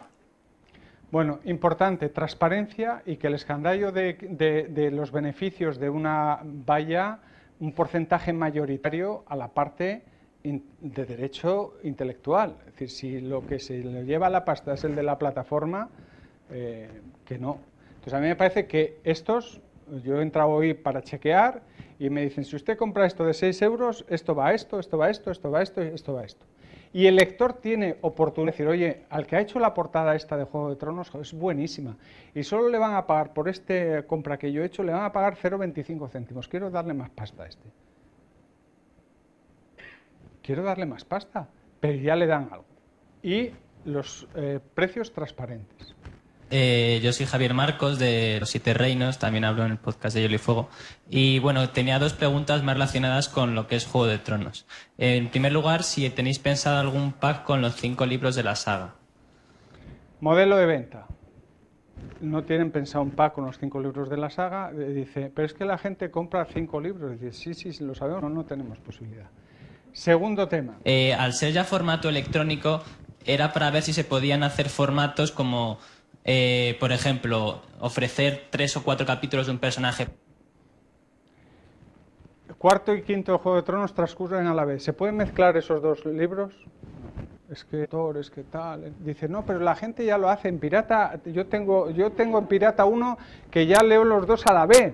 Speaker 1: Bueno, importante, transparencia y que el escandallo de los beneficios de una vaya un porcentaje mayoritario a la parte de derecho intelectual. Es decir, si lo que se le lleva la pasta es el de la plataforma, que no. Entonces a mí me parece que estos, yo he entrado hoy para chequear y me dicen, si usted compra esto de 6 euros, esto va a esto, esto va a esto, esto va a esto y esto va a esto. Y el lector tiene oportunidad de decir, oye, al que ha hecho la portada esta de Juego de Tronos es buenísima y solo le van a pagar por esta compra que yo he hecho, le van a pagar 0,25 céntimos. Quiero darle más pasta a este. Quiero darle más pasta, pero ya le dan algo. Y los precios transparentes.
Speaker 6: Yo soy Javier Marcos de Los Siete Reinos, también hablo en el podcast de Hielo y Fuego. Y bueno, tenía dos preguntas más relacionadas con lo que es Juego de Tronos. En primer lugar, si tenéis pensado algún pack con los 5 libros de la saga.
Speaker 1: Modelo de venta. No tienen pensado un pack con los 5 libros de la saga. Dice, pero es que la gente compra 5 libros. Dice, sí, lo sabemos, no tenemos posibilidad. Segundo tema.
Speaker 6: Al ser ya formato electrónico, era para ver si se podían hacer formatos como... por ejemplo, ofrecer 3 o 4 capítulos de un personaje.
Speaker 1: Cuarto y quinto de Juego de Tronos transcurren a la vez. ¿Se pueden mezclar esos dos libros? Es que es que tal. Dice, no, pero la gente ya lo hace en pirata. Yo tengo en pirata uno que ya leo los dos a la vez.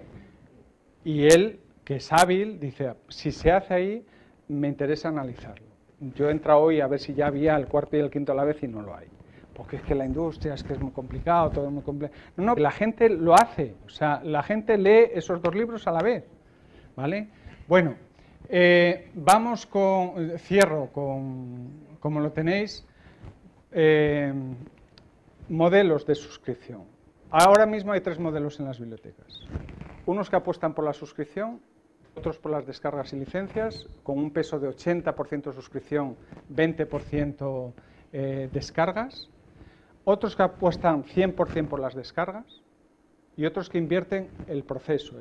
Speaker 1: Y él, que es hábil, dice, si se hace ahí, me interesa analizarlo. Yo he entrado hoy a ver si ya había el cuarto y el quinto a la vez y no lo hay. Porque es que la industria, es que es muy complicado, todo es muy complejo. No, la gente lo hace, o sea, la gente lee esos dos libros a la vez, ¿vale? Bueno, vamos cierro como lo tenéis, modelos de suscripción. Ahora mismo hay 3 modelos en las bibliotecas. Unos que apuestan por la suscripción, otros por las descargas y licencias, con un peso de 80% suscripción, 20% descargas. Otros que apuestan 100% por las descargas y otros que invierten el proceso,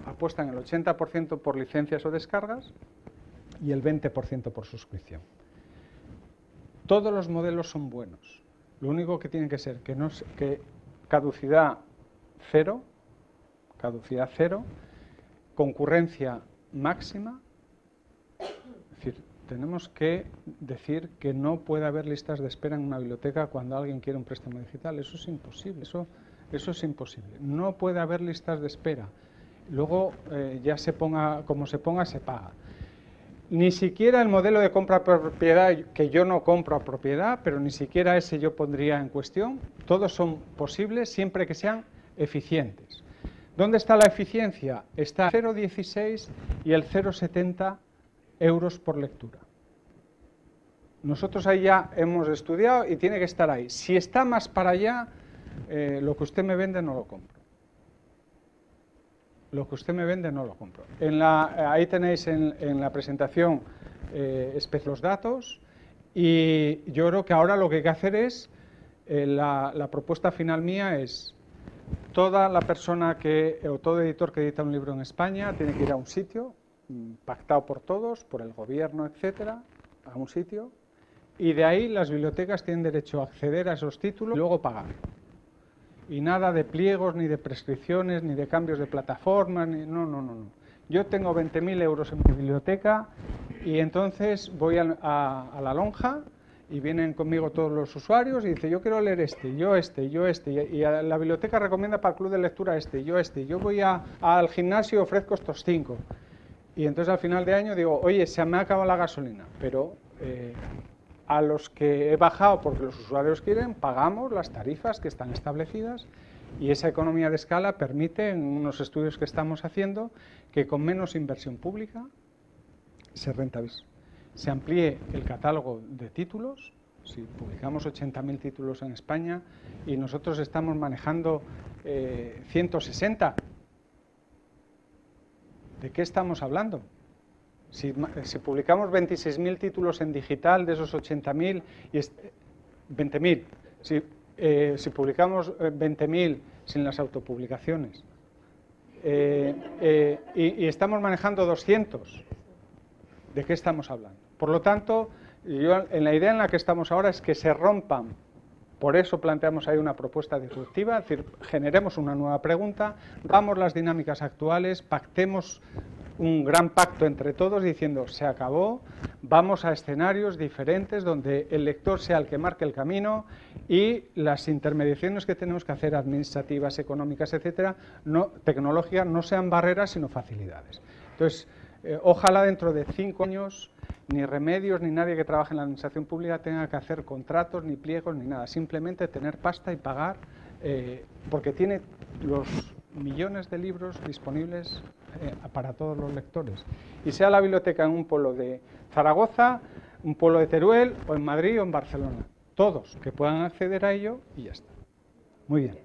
Speaker 1: apuestan el 80% por licencias o descargas y el 20% por suscripción. Todos los modelos son buenos, lo único que tiene que ser que caducidad cero, concurrencia máxima, es decir, tenemos que decir que no puede haber listas de espera en una biblioteca cuando alguien quiere un préstamo digital. Eso es imposible. Eso es imposible. No puede haber listas de espera. Luego ya se ponga como se ponga, se paga. Ni siquiera el modelo de compra a propiedad, que yo no compro a propiedad, pero ni siquiera ese yo pondría en cuestión. Todos son posibles siempre que sean eficientes. ¿Dónde está la eficiencia? Está el 0,16 y el 0,70 euros por lectura. Nosotros ahí ya hemos estudiado y tiene que estar ahí. Si está más para allá, lo que usted me vende no lo compro. Lo que usted me vende no lo compro. Ahí tenéis en la presentación los datos y yo creo que ahora lo que hay que hacer es, la propuesta final mía es, toda la persona o todo editor que edita un libro en España tiene que ir a un sitio pactado por todos, por el gobierno, etcétera, a un sitio, y de ahí las bibliotecas tienen derecho a acceder a esos títulos y luego pagar. Y nada de pliegos, ni de prescripciones, ni de cambios de plataformas, no. Yo tengo 20.000 euros en mi biblioteca y entonces voy a la lonja y vienen conmigo todos los usuarios y dice, yo quiero leer yo este, y la biblioteca recomienda para el club de lectura y yo voy al gimnasio y ofrezco estos 5. Y entonces al final de año digo, oye, se me ha acabado la gasolina, pero a los que he bajado porque los usuarios quieren, pagamos las tarifas que están establecidas y esa economía de escala permite, en unos estudios que estamos haciendo, que con menos inversión pública se rentabilice. Se amplíe el catálogo de títulos. Si publicamos 80.000 títulos en España y nosotros estamos manejando 160, ¿de qué estamos hablando? Si publicamos 26.000 títulos en digital de esos 80.000, 20.000, si publicamos 20.000 sin las autopublicaciones y estamos manejando 200, ¿de qué estamos hablando? Por lo tanto, en la idea en la que estamos ahora es que se rompan. Por eso planteamos ahí una propuesta disruptiva, es decir, generemos una nueva pregunta, rompamos las dinámicas actuales, pactemos un gran pacto entre todos diciendo, se acabó, vamos a escenarios diferentes donde el lector sea el que marque el camino y las intermediaciones que tenemos que hacer, administrativas, económicas, etcétera, tecnológicas, no sean barreras, sino facilidades. Entonces, ojalá dentro de 5 años ni Remedios ni nadie que trabaje en la administración pública tenga que hacer contratos, ni pliegos, ni nada. Simplemente tener pasta y pagar, porque tiene los millones de libros disponibles para todos los lectores. Y sea la biblioteca en un pueblo de Zaragoza, un pueblo de Teruel, o en Madrid o en Barcelona. Todos que puedan acceder a ello y ya está. Muy bien.